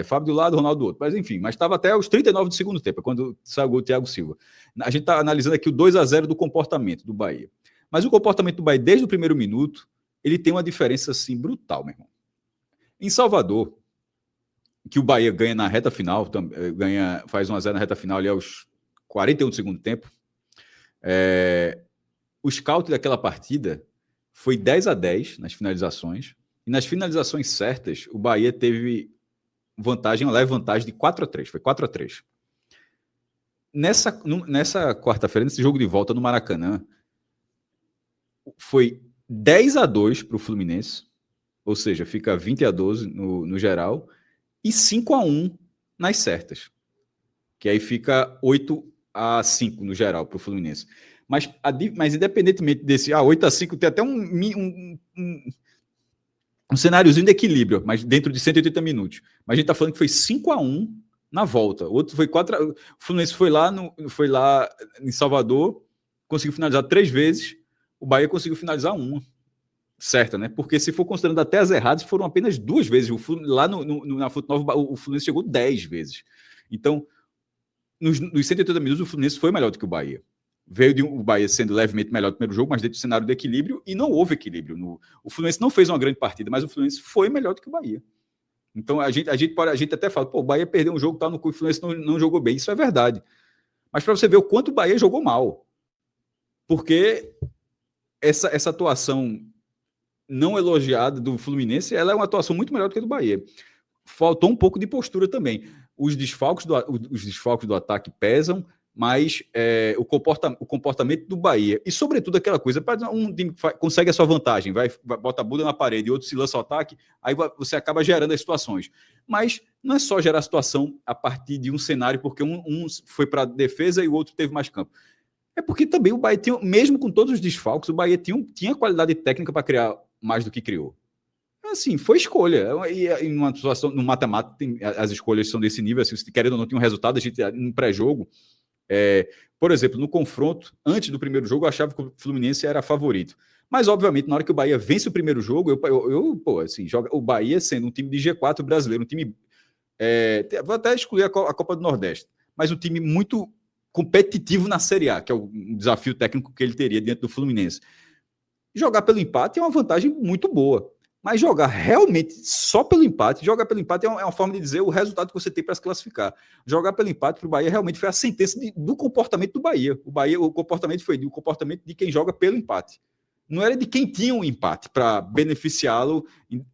Fábio do lado, Ronaldo do outro. Mas enfim, estava até os 39 do segundo tempo, quando saiu o gol do Thiago Silva. A gente tá analisando aqui o 2-0 do comportamento do Bahia. Mas o comportamento do Bahia, desde o primeiro minuto, ele tem uma diferença, assim, brutal, meu irmão. Em Salvador, que o Bahia ganha na reta final, faz 1-0 na reta final ali aos 41 do segundo tempo. O scout daquela partida foi 10-10 nas finalizações, e nas finalizações certas, o Bahia teve uma leve vantagem de 4-3, foi 4-3. Nessa quarta-feira, nesse jogo de volta no Maracanã, foi 10-2 para o Fluminense, ou seja, fica 20-12 no geral, e 5-1 nas certas, que aí fica 8-5 no geral para o Fluminense. Mas independentemente desse 8-5, tem até um cenáriozinho de equilíbrio, mas dentro de 180 minutos. Mas a gente está falando que foi 5-1 na volta. O outro foi 4. O Fluminense foi lá em Salvador, conseguiu finalizar 3 vezes, o Bahia conseguiu finalizar 1. Certa, né? Porque se for considerando até as erradas, foram apenas 2 vezes. Lá na Fonte Nova, o Fluminense chegou 10 vezes. Então, nos 180 minutos, o Fluminense foi melhor do que o Bahia. Veio o Bahia sendo levemente melhor no primeiro jogo, mas dentro do cenário de equilíbrio, e não houve equilíbrio. O Fluminense não fez uma grande partida, mas o Fluminense foi melhor do que o Bahia. Então, a gente até fala, o Bahia perdeu um jogo, o Fluminense não jogou bem. Isso é verdade. Mas para você ver o quanto o Bahia jogou mal. Porque essa atuação não elogiada do Fluminense, ela é uma atuação muito melhor do que a do Bahia. Faltou um pouco de postura também. Os desfalques do ataque pesam, mas o comportamento do Bahia, e sobretudo aquela coisa, para um time que consegue a sua vantagem, vai bota a bunda na parede e outro se lança ao ataque, aí você acaba gerando as situações. Mas não é só gerar a situação a partir de um cenário, porque um foi para a defesa e o outro teve mais campo. É porque também o Bahia tinha, mesmo com todos os desfalques, o Bahia tinha qualidade técnica para criar mais do que criou. Assim, foi escolha. E em uma situação, no mata-mata, as escolhas são desse nível, assim, se querendo ou não, tem um resultado, a gente, no pré-jogo, por exemplo, no confronto, antes do primeiro jogo, eu achava que o Fluminense era favorito. Mas, obviamente, na hora que o Bahia vence o primeiro jogo, joga o Bahia sendo um time de G4 brasileiro, um time... vou até excluir a Copa do Nordeste, mas um time muito competitivo na Série A, que é o desafio técnico que ele teria diante do Fluminense. Jogar pelo empate é uma vantagem muito boa, mas jogar realmente só pelo empate, é uma forma de dizer o resultado que você tem para se classificar. Jogar pelo empate para o Bahia realmente foi a sentença do comportamento do Bahia. O comportamento foi o comportamento de quem joga pelo empate. Não era de quem tinha um empate para beneficiá-lo,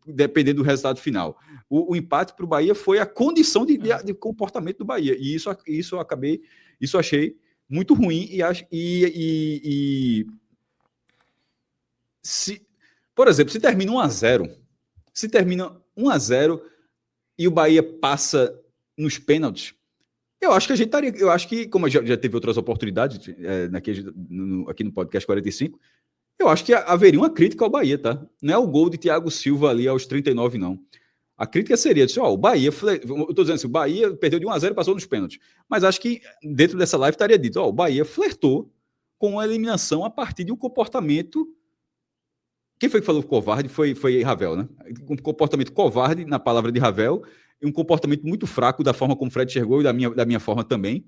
dependendo do resultado final. O empate para o Bahia foi a condição de comportamento do Bahia. E isso eu achei muito ruim. Por exemplo, se termina 1-0 e o Bahia passa nos pênaltis, eu acho que a gente estaria. Eu acho que, como já teve outras oportunidades aqui no podcast 45, eu acho que haveria uma crítica ao Bahia, tá? Não é o gol de Thiago Silva ali aos 39, não. A crítica seria, o Bahia, eu estou dizendo assim, o Bahia perdeu de 1-0 e passou nos pênaltis. Mas acho que dentro dessa live estaria dito, o Bahia flertou com a eliminação a partir de um comportamento. Quem foi que falou covarde? Foi Ravel, né? Um comportamento covarde, na palavra de Ravel, e um comportamento muito fraco da forma como o Fred enxergou e da minha forma também.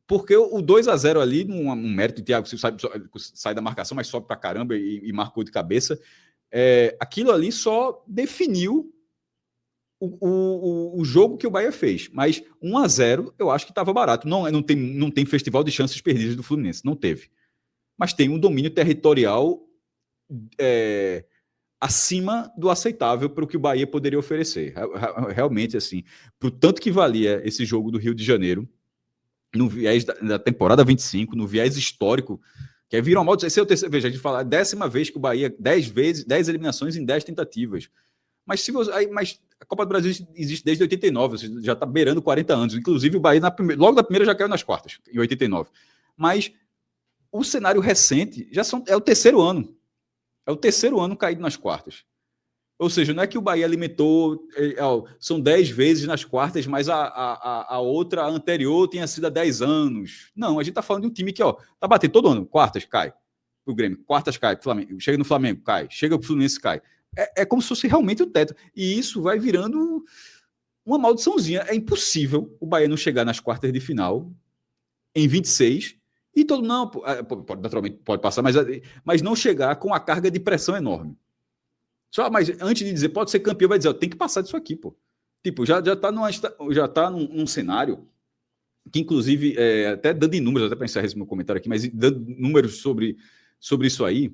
Porque o 2-0 ali, um mérito de Thiago sai da marcação, mas sobe pra caramba e marcou de cabeça. Aquilo ali só definiu o jogo que o Bahia fez. Mas 1-0 eu acho que estava barato. Não tem festival de chances perdidas do Fluminense, não teve. Mas tem um domínio territorial acima do aceitável para o que o Bahia poderia oferecer. Realmente, assim, pro tanto que valia esse jogo do Rio de Janeiro, no viés da temporada 25, no viés histórico, que aí vira uma maldição. Esse é o terceiro, veja, a gente fala, 10ª vez que o Bahia, 10 eliminações em 10 tentativas. Mas a Copa do Brasil existe desde 89, você já está beirando 40 anos. Inclusive, o Bahia, logo da primeira, já caiu nas quartas, em 89. Mas o cenário recente é o terceiro ano. É o terceiro ano caído nas quartas. Ou seja, não é que o Bahia alimentou, são 10 vezes nas quartas, mas a outra a anterior tenha sido há 10 anos. Não, a gente está falando de um time que tá batendo todo ano. Quartas, cai. O Grêmio. Quartas, cai. Flamengo. Chega no Flamengo, cai. Chega pro Fluminense, cai. É como se fosse realmente o teto. E isso vai virando uma maldiçãozinha. É impossível o Bahia não chegar nas quartas de final em 26 e todo não, naturalmente pode passar, mas não chegar com a carga de pressão enorme. Mas antes de dizer pode ser campeão, vai dizer, tem que passar disso aqui, pô. Tipo, já tá num cenário que, inclusive, até dando em números, até para encerrar esse meu comentário aqui, mas dando números sobre isso aí,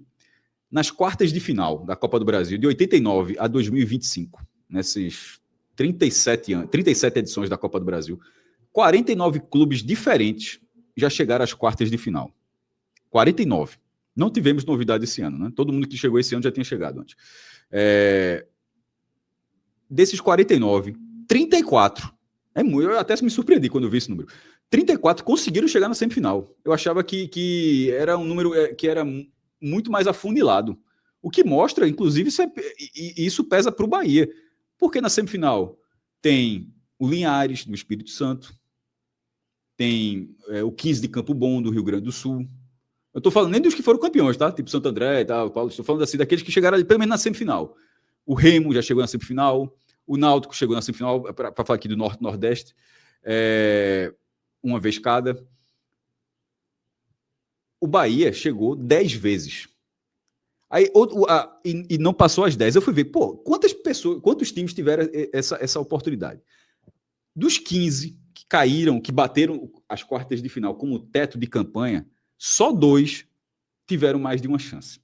nas quartas de final da Copa do Brasil, de 89 a 2025, nesses 37 edições da Copa do Brasil, 49 clubes diferentes já chegaram às quartas de final. 49. Não tivemos novidade esse ano, né? Todo mundo que chegou esse ano já tinha chegado antes. Desses 49, 34. Eu até me surpreendi quando eu vi esse número. 34 conseguiram chegar na semifinal. Eu achava que era um número que era muito mais afunilado. O que mostra, inclusive, isso pesa para o Bahia. Porque na semifinal tem o Linhares, do Espírito Santo, tem o 15 de Campo Bom, do Rio Grande do Sul. Eu estou falando nem dos que foram campeões, tá? Tipo Santo André e tal, Paulo. Estou falando assim, daqueles que chegaram ali, pelo menos na semifinal. O Remo já chegou na semifinal. O Náutico chegou na semifinal, para falar aqui do Norte-Nordeste, uma vez cada. O Bahia chegou 10 vezes. Aí, e não passou as 10. Eu fui ver, quantos times tiveram essa oportunidade? Dos 15 que caíram, que bateram as quartas de final como teto de campanha, só 2 tiveram mais de uma chance.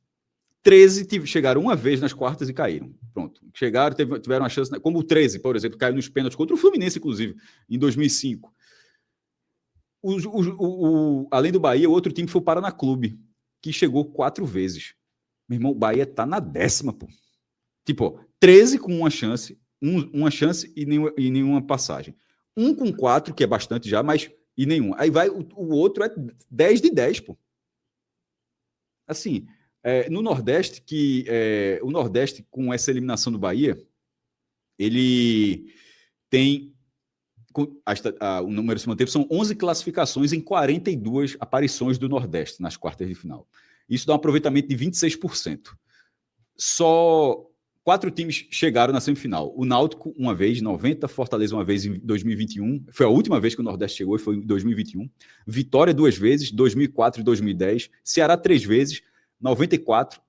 13 chegaram uma vez nas quartas e caíram. Pronto. Chegaram, tiveram uma chance, como o 13, por exemplo, caiu nos pênaltis contra o Fluminense, inclusive, em 2005. Além do Bahia, o outro time foi o Paraná Clube, que chegou 4 vezes. Meu irmão, o Bahia tá na 10ª, pô. Tipo, 13 com uma chance, uma chance e nenhuma passagem. 1 com 4, que é bastante já, mas e nenhum. Aí vai, o outro é 10 de 10, pô. Assim, no Nordeste, o Nordeste, com essa eliminação do Bahia, ele tem... o número se manteve, são 11 classificações em 42 aparições do Nordeste nas quartas de final. Isso dá um aproveitamento de 26%. Só 4 times chegaram na semifinal. O Náutico, uma vez, 90, Fortaleza, uma vez, em 2021. Foi a última vez que o Nordeste chegou, foi em 2021. Vitória, 2 vezes, 2004 e 2010. Ceará, 3 vezes, 94,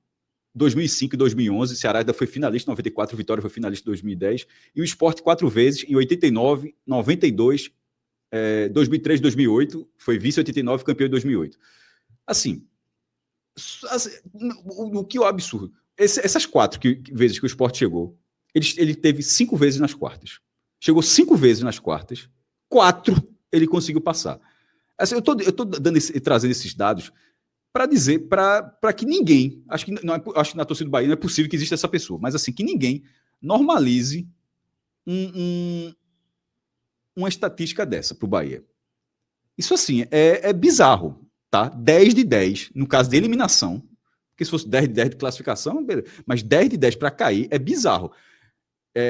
2005 e 2011. Ceará ainda foi finalista em 94, Vitória foi finalista em 2010. E o Sport 4 vezes, em 89, 92, 2003, 2008. Foi vice 89, campeão em 2008. Assim, o que é o absurdo? Essas 4 vezes que o Sport chegou, ele teve 5 vezes nas quartas. Chegou 5 vezes nas quartas, 4 ele conseguiu passar. Assim, eu tô trazendo esses dados para dizer, para que ninguém, acho que na torcida do Bahia não é possível que exista essa pessoa, mas assim, que ninguém normalize uma estatística dessa para o Bahia. Isso assim, é bizarro, tá? 10 de 10, no caso de eliminação, porque se fosse 10 de 10 de classificação, beleza, mas 10 de 10 para cair é bizarro.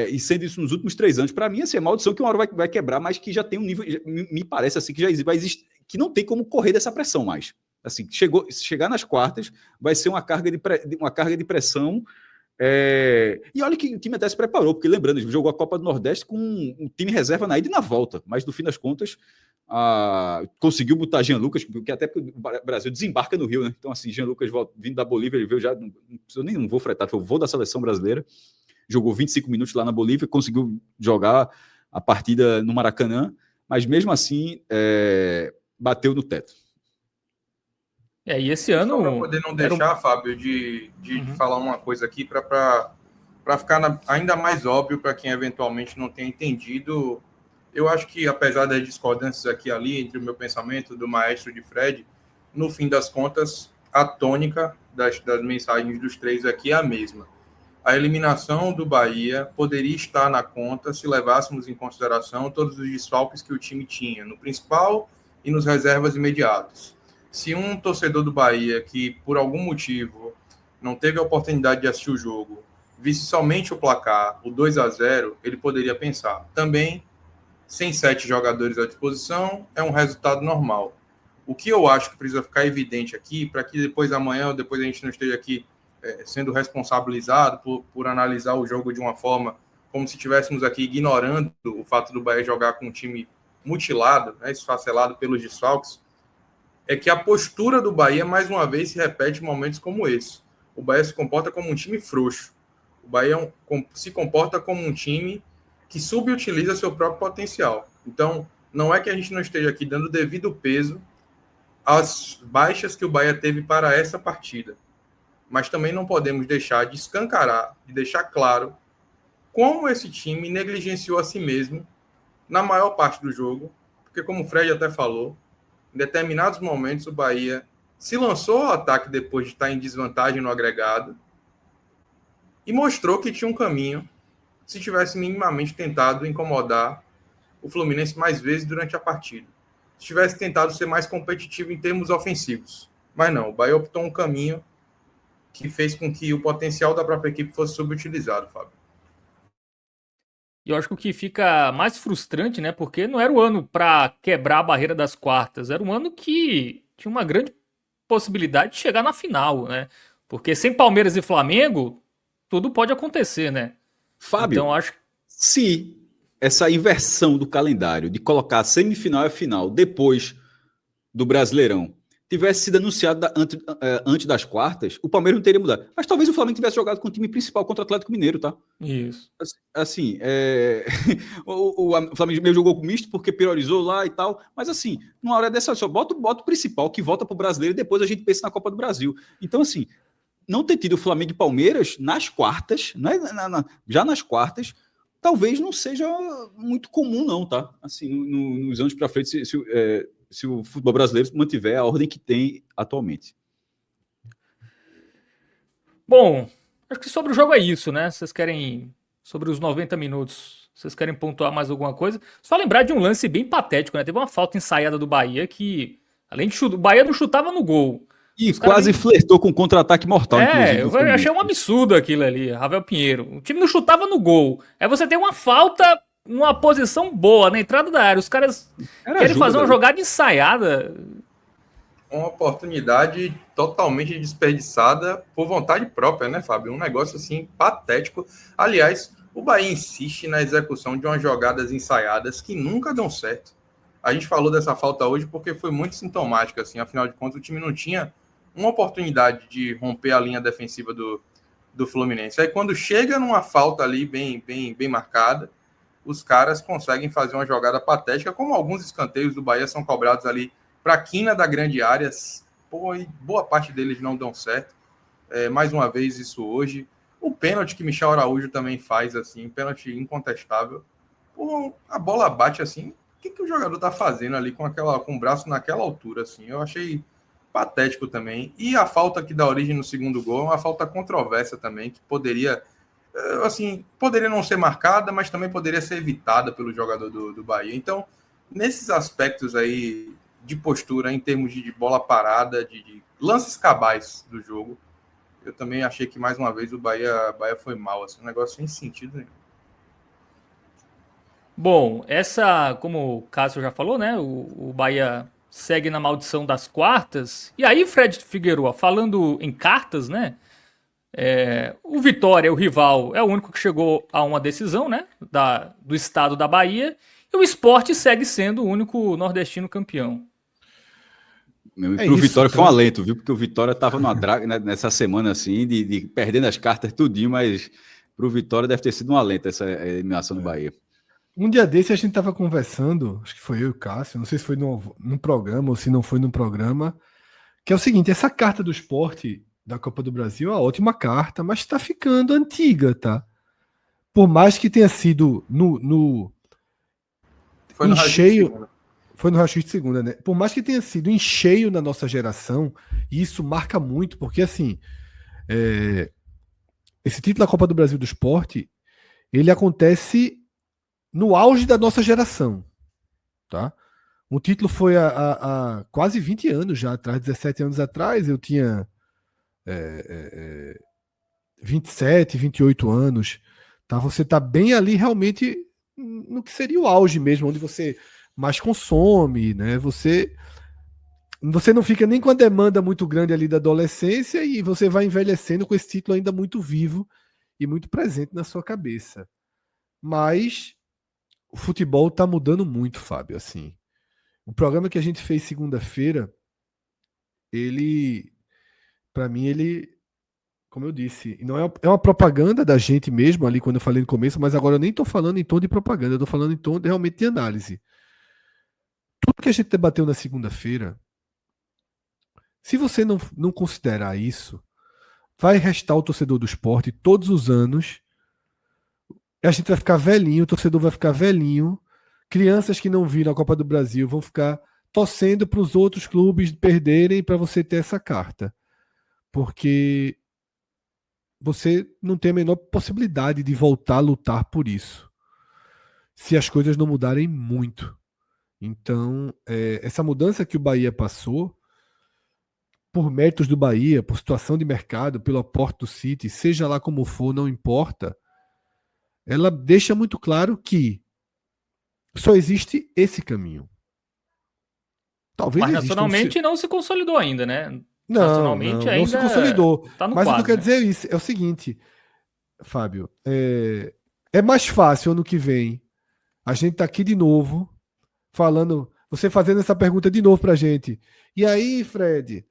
E sendo isso nos últimos 3 anos, para mim, assim, é maldição que uma hora vai quebrar, mas que já tem um nível, me parece assim, que já vai existir, que não tem como correr dessa pressão mais. Assim, se chegar nas quartas, vai ser uma carga de pressão. E olha que o time até se preparou, porque lembrando, ele jogou a Copa do Nordeste com um time reserva na ida e na volta, mas no fim das contas conseguiu botar Jean Lucas, porque até porque o Brasil desembarca no Rio, né? Então, assim, Jean Lucas vindo da Bolívia, ele veio já, não vou fretar, foi o voo da seleção brasileira, jogou 25 minutos lá na Bolívia, conseguiu jogar a partida no Maracanã, mas mesmo assim bateu no teto. E esse ano... Só para poder não deixar, Fábio, de falar uma coisa aqui para ficar ainda mais óbvio para quem eventualmente não tenha entendido. Eu acho que, apesar das discordâncias aqui e ali entre o meu pensamento do maestro de Fred, no fim das contas, a tônica das mensagens dos 3 aqui é a mesma. A eliminação do Bahia poderia estar na conta se levássemos em consideração todos os desfalques que o time tinha, no principal e nos reservas imediatos. Se um torcedor do Bahia que, por algum motivo, não teve a oportunidade de assistir o jogo, visse somente o placar, o 2-0, ele poderia pensar. Também, sem 7 jogadores à disposição, é um resultado normal. O que eu acho que precisa ficar evidente aqui, para que depois amanhã ou depois a gente não esteja aqui sendo responsabilizado por analisar o jogo de uma forma como se estivéssemos aqui ignorando o fato do Bahia jogar com um time mutilado, esfacelado pelos desfalques, é que a postura do Bahia, mais uma vez, se repete em momentos como esse. O Bahia se comporta como um time frouxo. O Bahia se comporta como um time que subutiliza seu próprio potencial. Então, não é que a gente não esteja aqui dando devido peso às baixas que o Bahia teve para essa partida, mas também não podemos deixar de escancarar, de deixar claro como esse time negligenciou a si mesmo na maior parte do jogo, porque como o Fred até falou, em determinados momentos o Bahia se lançou ao ataque depois de estar em desvantagem no agregado e mostrou que tinha um caminho se tivesse minimamente tentado incomodar o Fluminense mais vezes durante a partida. Se tivesse tentado ser mais competitivo em termos ofensivos. Mas não, o Bahia optou um caminho que fez com que o potencial da própria equipe fosse subutilizado, Fábio. E eu acho que o que fica mais frustrante, né? Porque não era o ano para quebrar a barreira das quartas, era um ano que tinha uma grande possibilidade de chegar na final, né? Porque sem Palmeiras e Flamengo, tudo pode acontecer, né? Fábio, Então acho se essa inversão do calendário de colocar a semifinal e a final depois do Brasileirão tivesse sido anunciado antes das quartas, o Palmeiras não teria mudado. Mas talvez o Flamengo tivesse jogado com o time principal contra o Atlético Mineiro, tá? isso. Assim, o Flamengo meio jogou com misto porque priorizou lá e tal, mas assim, numa hora dessa só bota o principal que volta pro brasileiro e depois a gente pensa na Copa do Brasil. Então, assim, não ter tido o Flamengo e Palmeiras nas quartas, né, já nas quartas, talvez não seja muito comum, não, tá? Assim, nos anos para frente, se o futebol brasileiro mantiver a ordem que tem atualmente. Bom, acho que sobre o jogo é isso, né? Vocês querem, sobre os 90 minutos, vocês querem pontuar mais alguma coisa? Só lembrar de um lance bem patético, né? Teve uma falta ensaiada do Bahia que, além de chutar, o Bahia não chutava no gol. E Os caras quase nem... flertou com um contra-ataque mortal, inclusive. Eu achei um absurdo aquilo ali, Ravel Pinheiro. O time não chutava no gol. Aí você tem uma falta numa posição boa, na entrada da área. Os caras querem fazer uma jogada ensaiada. Uma oportunidade totalmente desperdiçada por vontade própria, né, Fábio? Um negócio assim patético. Aliás, o Bahia insiste na execução de umas jogadas ensaiadas que nunca dão certo. A gente falou dessa falta hoje porque foi muito sintomática, assim. Afinal de contas, o time não tinha uma oportunidade de romper a linha defensiva do Fluminense. Aí quando chega numa falta ali bem marcada, os caras conseguem fazer uma jogada patética, como alguns escanteios do Bahia são cobrados ali para a quina da grande área, pô, e boa parte deles não dão certo. Mais uma vez isso hoje. O pênalti que Michel Araújo também faz, assim, pênalti incontestável. Pô, a bola bate assim, o que o jogador tá fazendo ali com o braço naquela altura, assim? Eu achei patético também. E a falta que dá origem no segundo gol é uma falta controversa também, que poderia, assim, poderia não ser marcada, mas também poderia ser evitada pelo jogador do Bahia. Então, nesses aspectos aí de postura, em termos de bola parada, de lances cabais do jogo, eu também achei que, mais uma vez, o Bahia foi mal, assim, um negócio sem sentido nenhum. Bom, como o Cássio já falou, né? O Bahia segue na maldição das quartas. E aí, Fred Figueroa, falando em cartas, né? O Vitória, o rival, é o único que chegou a uma decisão, né? Do estado da Bahia. E o Sport segue sendo o único nordestino campeão. Pro Vitória foi um alento, viu? Porque o Vitória tava numa draga, né, nessa semana assim, de perdendo as cartas tudinho, mas pro Vitória deve ter sido um alento essa eliminação do Bahia. Um dia desse a gente tava conversando, acho que foi eu e o Cássio, não sei se foi num programa ou se não foi num programa, que é o seguinte, essa carta do Sport da Copa do Brasil é uma ótima carta, mas tá ficando antiga, tá? Por mais que tenha sido Foi no cheio... Foi no raio-x de segunda, né? Por mais que tenha sido em cheio na nossa geração, e isso marca muito, porque assim, esse título da Copa do Brasil do Sport, ele acontece no auge da nossa geração, tá? O título foi há quase 20 anos já atrás, 17 anos atrás, eu tinha 27, 28 anos, tá? Você tá bem ali realmente no que seria o auge mesmo, onde você mais consome, né? Você não fica nem com a demanda muito grande ali da adolescência e você vai envelhecendo com esse título ainda muito vivo e muito presente na sua cabeça. Mas o futebol tá mudando muito, Fábio, assim. O programa que a gente fez segunda-feira, para mim, ele como eu disse, não é uma propaganda da gente mesmo ali quando eu falei no começo, mas agora eu nem estou falando em tom de propaganda, eu estou falando em tom realmente de análise. Tudo que a gente debateu na segunda-feira, se você não considerar isso, vai restar o torcedor do esporte todos os anos. A gente vai ficar velhinho, o torcedor vai ficar velhinho. Crianças que não viram a Copa do Brasil vão ficar torcendo para os outros clubes perderem para você ter essa carta. Porque você não tem a menor possibilidade de voltar a lutar por isso. Se as coisas não mudarem muito. Então, essa mudança que o Bahia passou, por méritos do Bahia, por situação de mercado, pelo aporte do City, seja lá como for, não importa, ela deixa muito claro que só existe esse caminho. Talvez Mas exista nacionalmente não se consolidou ainda, né? Não Nacionalmente não se ainda consolidou. tá no Mas o que eu quadro, quero né? dizer é o seguinte, Fábio, é mais fácil ano que vem a gente tá aqui de novo falando, você fazendo essa pergunta de novo pra gente. E aí, Fred,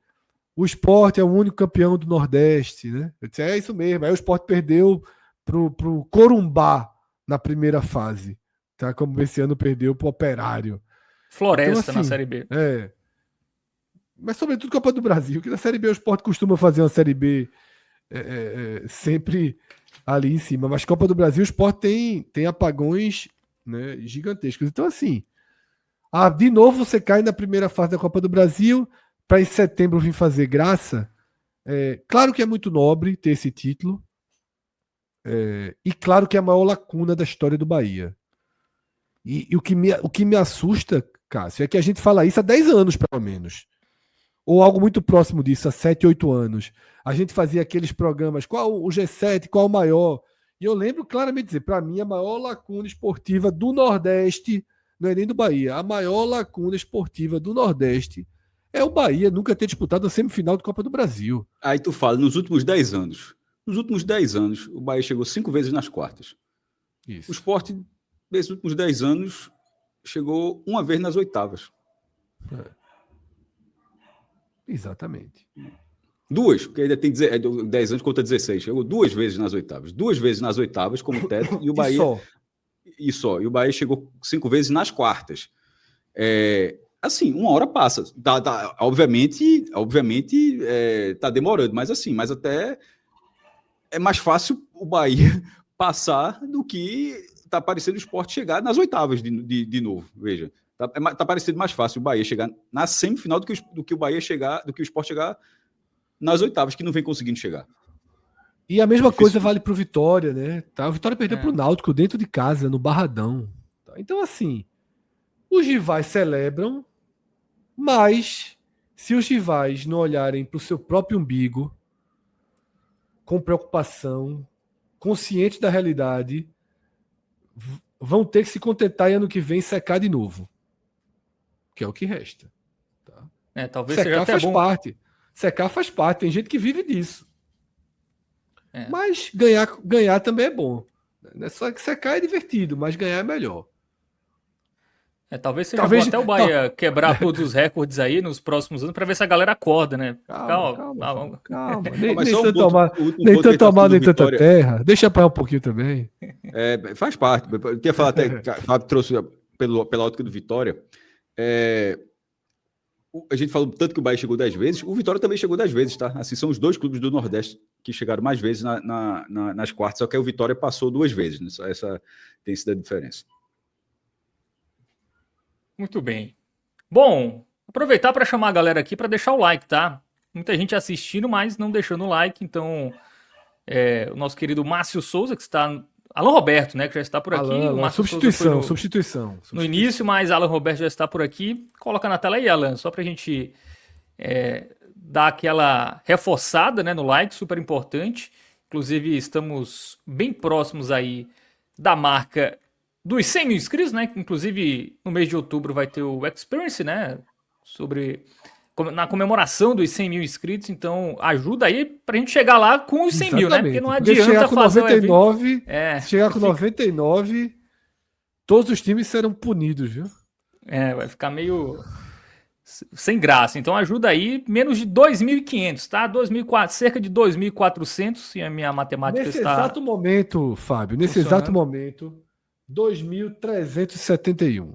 o Sport é o único campeão do Nordeste, né? Eu disse, é isso mesmo. Aí o Sport perdeu pro Corumbá na primeira fase, tá? Como esse ano perdeu pro Operário. Floresta Então, na assim, Série B. mas sobretudo Copa do Brasil, que na Série B o Sport costuma fazer uma Série B sempre ali em cima. Mas Copa do Brasil o Sport tem apagões, né, gigantescos. Então, assim, de novo você cai na primeira fase da Copa do Brasil para em setembro vir fazer graça. Claro que é muito nobre ter esse título. E claro que é a maior lacuna da história do Bahia. E o que me assusta, Cássio, é que a gente fala isso há 10 anos, pelo menos. Ou algo muito próximo disso, há 7, 8 anos. A gente fazia aqueles programas, qual o G7, qual o maior. E eu lembro claramente de dizer, para mim, a maior lacuna esportiva do Nordeste, não é nem do Bahia, a maior lacuna esportiva do Nordeste é o Bahia nunca ter disputado a semifinal de Copa do Brasil. Aí tu fala, nos últimos 10 anos. Nos últimos 10 anos, o Bahia chegou 5 vezes nas quartas. Isso. O Sport, nesses últimos 10 anos, chegou uma vez nas oitavas. Exatamente. 2, porque ainda tem 10 anos contra 16. Chegou 2 vezes nas oitavas. 2 vezes nas oitavas como teto. E o Bahia. E só. E o Bahia chegou 5 vezes nas quartas. Assim, uma hora passa. Obviamente tá demorando, mas assim, mas até é mais fácil o Bahia passar do que tá parecendo o Sport chegar nas oitavas de novo. Veja. Tá parecendo mais fácil o Bahia chegar na semifinal do que o Bahia chegar, do que o Sport chegar nas oitavas, que não vem conseguindo chegar. E a mesma coisa vale pro Vitória, né? Tá? O Vitória perdeu pro Náutico dentro de casa, no Barradão. Então, assim, os rivais celebram, mas se os rivais não olharem pro seu próprio umbigo, com preocupação, conscientes da realidade, vão ter que se contentar e ano que vem secar de novo. Que é o que resta. Tá? Talvez secar seja até faz bom. parte. Secar faz parte. Tem gente que vive disso. Mas ganhar também é bom. Não é só que secar é divertido, mas ganhar é melhor. Talvez seja bom até o Bahia quebrar todos os recordes aí nos próximos anos para ver se a galera acorda, né? Calma. Nem tanto tomar, nem tanta terra. Deixa para um pouquinho também. Faz parte. Eu tinha falado até que Fábio trouxe pela ótica do Vitória. A gente falou tanto que o Bahia chegou 10 vezes, o Vitória também chegou 10 vezes, tá? Assim, são os 2 clubes do Nordeste que chegaram mais vezes nas quartas, só que o Vitória passou 2 vezes, né? Essa tem sido a diferença. Muito bem. Bom, aproveitar para chamar a galera aqui para deixar o like, tá? Muita gente assistindo, mas não deixando o like, então o nosso querido Márcio Souza, que está... Alan Roberto, né, que já está por aqui. Alan, o Márcio substituição. No início, mas Alan Roberto já está por aqui. Coloca na tela aí, Alan, só para a gente dar aquela reforçada, né, no like, super importante. Inclusive, estamos bem próximos aí da marca dos 100 mil inscritos, né? Inclusive, no mês de outubro vai ter o Experience, né? Na comemoração dos 100 mil inscritos. Então, ajuda aí pra gente chegar lá com os 100 mil, né? Porque não adianta chegar com fazer 99, se chegar com 99, todos os times serão punidos, viu? Vai ficar meio sem graça. Então ajuda aí, menos de 2.500, tá? 2.400, cerca de 2.400, se a minha matemática Nesse está exato momento, Fábio, nesse exato funcionando. momento, 2.371.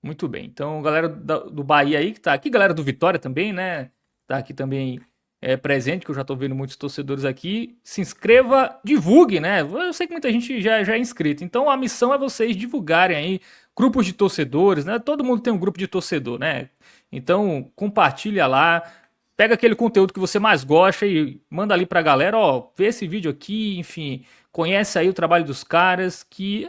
Muito bem. Então, galera do Bahia aí que tá aqui, galera do Vitória também, né? Tá aqui também presente, que eu já tô vendo muitos torcedores aqui. Se inscreva, divulgue, né? Eu sei que muita gente já é inscrito. Então, a missão é vocês divulgarem aí grupos de torcedores, né? Todo mundo tem um grupo de torcedor, né? Então, compartilha lá. Pega aquele conteúdo que você mais gosta e manda ali pra galera, ó, vê esse vídeo aqui, enfim, conhece aí o trabalho dos caras, que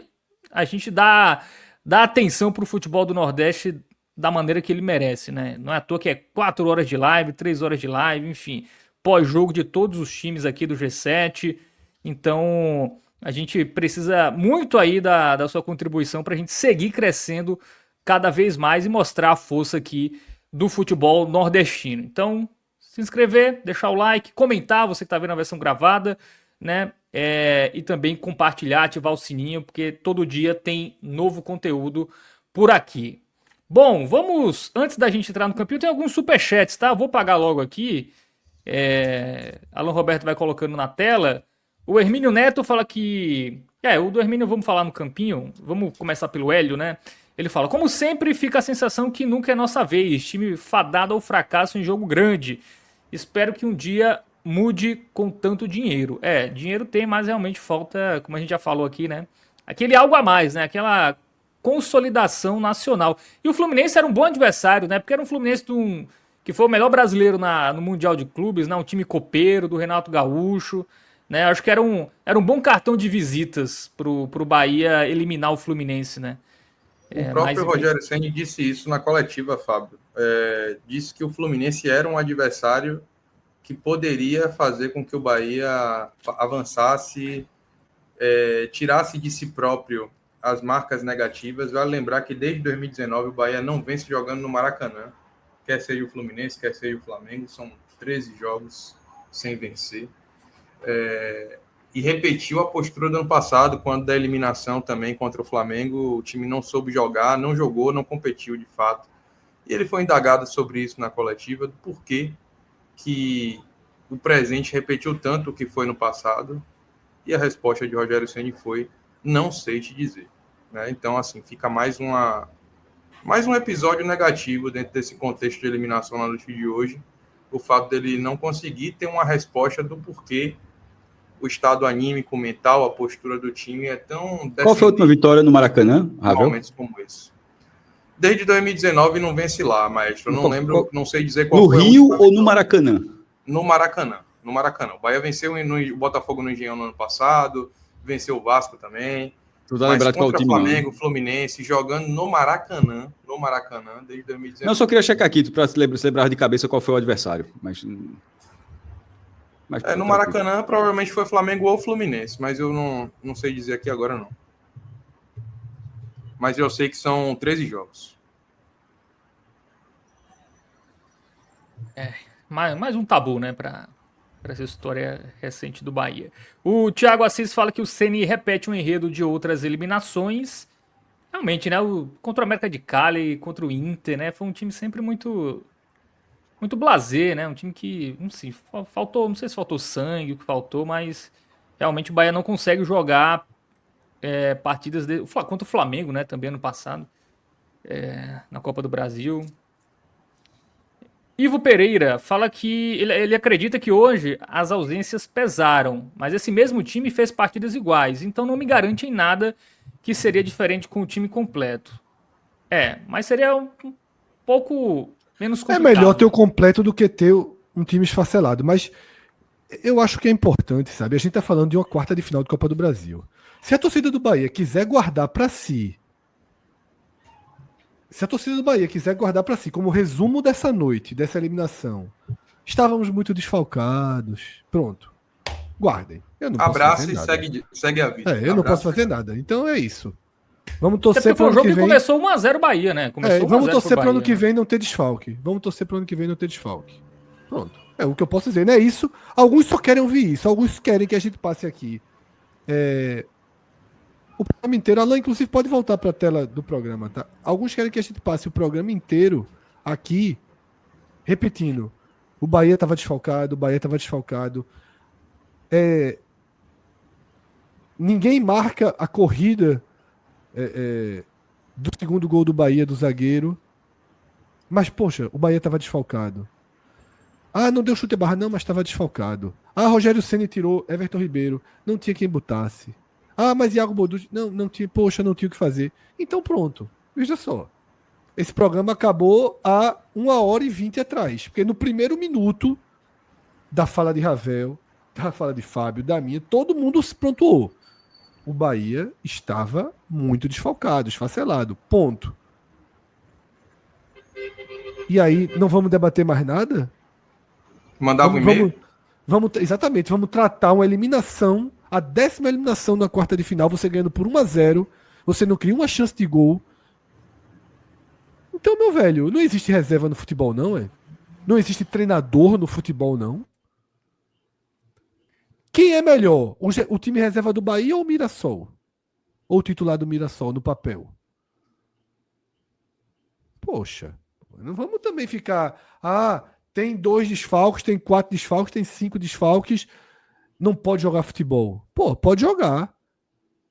a gente dá atenção pro futebol do Nordeste da maneira que ele merece, né? Não é à toa que é 4 horas de live, 3 horas de live, enfim, pós-jogo de todos os times aqui do G7. Então, a gente precisa muito aí da sua contribuição para a gente seguir crescendo cada vez mais e mostrar a força aqui do futebol nordestino. Então, se inscrever, deixar o like, comentar, você que está vendo a versão gravada, né? E também compartilhar, ativar o sininho, porque todo dia tem novo conteúdo por aqui. Bom, vamos, antes da gente entrar no campinho, tem alguns superchats, tá? Eu vou pagar logo aqui. Alan Roberto vai colocando na tela. O Hermínio Neto fala que... o do Hermínio vamos falar no campinho. Vamos começar pelo Hélio, né? Ele fala, como sempre, fica a sensação que nunca é nossa vez. Time fadado ao fracasso em jogo grande. Espero que um dia mude com tanto dinheiro. Dinheiro tem, mas realmente falta, como a gente já falou aqui, né? Aquele algo a mais, né? Aquela consolidação nacional. E o Fluminense era um bom adversário, né? Porque era um Fluminense que foi o melhor brasileiro no Mundial de Clubes, né? Um time copeiro do Renato Gaúcho, né? Acho que era um bom cartão de visitas pro Bahia eliminar o Fluminense, né? O próprio Rogério Ceni disse isso na coletiva, Fábio. Disse que o Fluminense era um adversário que poderia fazer com que o Bahia avançasse, tirasse de si próprio as marcas negativas. Vale lembrar que desde 2019 o Bahia não vence jogando no Maracanã, quer seja o Fluminense, quer seja o Flamengo, são 13 jogos sem vencer. E repetiu a postura do ano passado, quando da eliminação também contra o Flamengo, o time não soube jogar, não jogou, não competiu de fato. E ele foi indagado sobre isso na coletiva, do porquê que o presente repetiu tanto o que foi no passado, e a resposta de Rogério Ceni foi, não sei te dizer. Né? Então, assim, fica mais um episódio negativo dentro desse contexto de eliminação na noite de hoje, o fato dele não conseguir ter uma resposta do porquê o estado anímico, mental, a postura do time é tão... Qual foi a última vitória no Maracanã, Ravel? Momentos como esse. Desde 2019 não vence lá, maestro. Eu não lembro, não sei dizer qual foi. No Rio ou no Maracanã? No Maracanã. No Maracanã. O Bahia venceu o Botafogo no Engenhão no ano passado, venceu o Vasco também. Tu tá lembrado qual time? Flamengo, Fluminense, jogando no Maracanã, desde 2019. Não, só queria checar aqui, para se lembrar de cabeça qual foi o adversário. Mas no Maracanã provavelmente foi Flamengo ou Fluminense, mas eu não sei dizer aqui agora não. Mas eu sei que são 13 jogos. Mais um tabu, né, para essa história recente do Bahia. O Thiago Assis fala que o Ceni repete um enredo de outras eliminações. Realmente, né, contra o América de Cali, contra o Inter, né, foi um time sempre muito blasé, né, um time que, não sei se faltou sangue, o que faltou, mas realmente o Bahia não consegue jogar partidas contra o Flamengo, né, também ano passado, na Copa do Brasil. Ivo Pereira fala que ele acredita que hoje as ausências pesaram, mas esse mesmo time fez partidas iguais, então não me garante em nada que seria diferente com o time completo. Mas seria um pouco menos complicado. É melhor ter o completo do que ter um time esfacelado, mas eu acho que é importante, sabe? A gente tá falando de uma quarta de final de Copa do Brasil. Se a torcida do Bahia quiser guardar para si, como resumo dessa noite, dessa eliminação, estávamos muito desfalcados, pronto, guardem. Eu não Abraça posso fazer e nada. segue a vida. Eu não posso fazer nada. Então é isso. Vamos torcer para o ano que vem. Foi um jogo que começou 1-0 Bahia, né? Vamos torcer para o ano que vem não ter desfalque. Pronto. É o que eu posso dizer, não é isso. Alguns só querem ouvir isso. Alguns querem que a gente passe aqui o programa inteiro. Alan, inclusive, pode voltar para a tela do programa, tá? Alguns querem que a gente passe o programa inteiro aqui repetindo, o Bahia estava desfalcado, ninguém marca a corrida do segundo gol do Bahia, do zagueiro. Mas, poxa, o Bahia estava desfalcado. Ah, não deu chute à barra, não, mas estava desfalcado. Ah, Rogério Ceni tirou Everton Ribeiro, não tinha quem botasse. Ah, mas Iago Boducci, não tinha, poxa, não tinha o que fazer. Então pronto, veja só. Esse programa acabou há 1h20 atrás. Porque no primeiro minuto da fala de Ravel, da fala de Fábio, da minha, todo mundo se prontuou. O Bahia estava muito desfalcado, esfacelado. Ponto. E aí, não vamos debater mais nada? Mandava um e-mail? Exatamente, vamos tratar uma eliminação, a 10ª eliminação na quarta de final, você ganhando por 1-0, você não cria uma chance de gol. Então, meu velho, não existe reserva no futebol, não, é? Não existe treinador no futebol, não. Quem é melhor? O time reserva do Bahia ou o Mirassol? Ou o titular do Mirassol no papel? Poxa, não vamos também ficar. Ah, tem 2 desfalques, tem 4 desfalques, tem 5 desfalques. Não pode jogar futebol. Pô, pode jogar.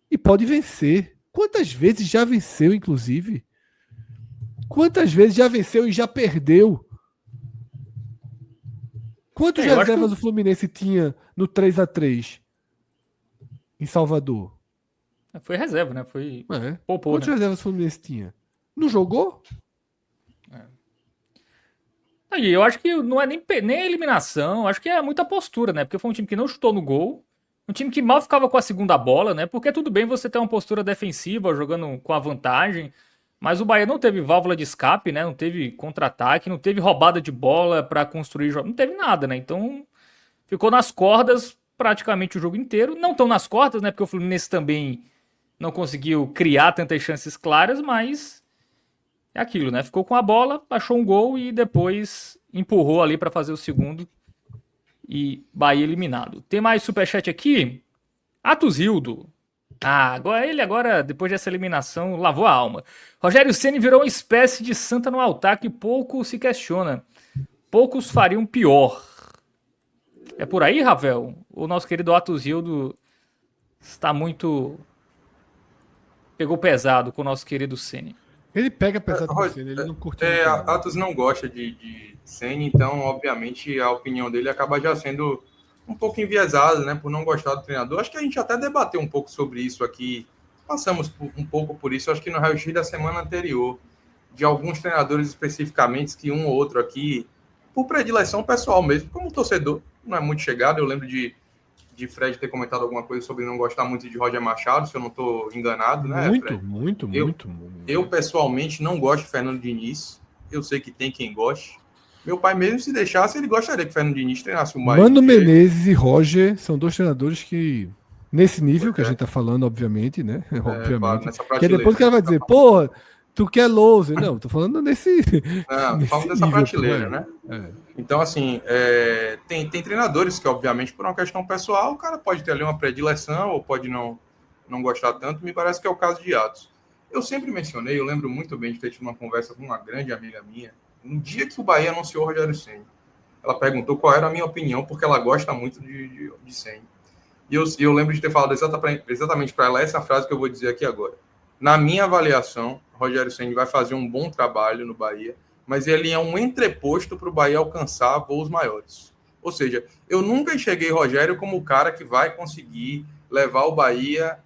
E pode vencer. Quantas vezes já venceu, inclusive? Quantas vezes já venceu e já perdeu? Quantos reservas o Fluminense tinha no 3-3 em Salvador? Foi reserva, né? Foi poupou, quantos reservas o Fluminense tinha? Não jogou? Aí, eu acho que não é nem a eliminação, acho que é muita postura, né? Porque foi um time que não chutou no gol, um time que mal ficava com a segunda bola, né? Porque tudo bem você ter uma postura defensiva, jogando com a vantagem, mas o Bahia não teve válvula de escape, né? Não teve contra-ataque, não teve roubada de bola pra construir jogo, não teve nada, né? Então, ficou nas cordas praticamente o jogo inteiro. Não tão nas cordas, né? Porque o Fluminense também não conseguiu criar tantas chances claras, mas é aquilo, né? Ficou com a bola, achou um gol e depois empurrou ali para fazer o segundo. E Bahia eliminado. Tem mais superchat aqui? Atusildo. Agora, depois dessa eliminação, lavou a alma. Rogério Ceni virou uma espécie de santa no altar que pouco se questiona. Poucos fariam pior. É por aí, Ravel? O nosso querido Atusildo está muito... Pegou pesado com o nosso querido Ceni. Ele pega pesado com o Ceni, ele não curte muito. Atos não gosta de Ceni, então, obviamente, a opinião dele acaba já sendo um pouco enviesada, né, por não gostar do treinador. Acho que a gente até debateu um pouco sobre isso aqui, passamos um pouco por isso, acho que no raio-x da semana anterior, de alguns treinadores especificamente, que um ou outro aqui, por predileção pessoal mesmo, como torcedor, não é muito chegado. Eu lembro de Fred ter comentado alguma coisa sobre não gostar muito de Roger Machado, se eu não estou enganado, né, Fred? Muito. Eu, pessoalmente, não gosto de Fernando Diniz. Eu sei que tem quem goste. Meu pai, mesmo se deixasse, ele gostaria que Fernando Diniz treinasse o Bahia. Mano Menezes e Roger são 2 treinadores que, nesse nível que a gente tá falando, obviamente, né? Obviamente. Que é depois que ela vai dizer, porra, tu quer loser. Não, tô falando nesse. Não, falando dessa prateleira, né? Então, assim, tem treinadores que, obviamente, por uma questão pessoal, o cara pode ter ali uma predileção ou pode não gostar tanto. Me parece que é o caso de Atos. Eu sempre mencionei, eu lembro muito bem de ter tido uma conversa com uma grande amiga minha, no dia que o Bahia anunciou o Rogério Ceni. Ela perguntou qual era a minha opinião, porque ela gosta muito de Ceni. E eu lembro de ter falado exatamente para ela essa frase que eu vou dizer aqui agora. Na minha avaliação, Rogério Ceni vai fazer um bom trabalho no Bahia, mas ele é um entreposto para o Bahia alcançar voos maiores. Ou seja, eu nunca enxerguei Rogério como o cara que vai conseguir levar o Bahia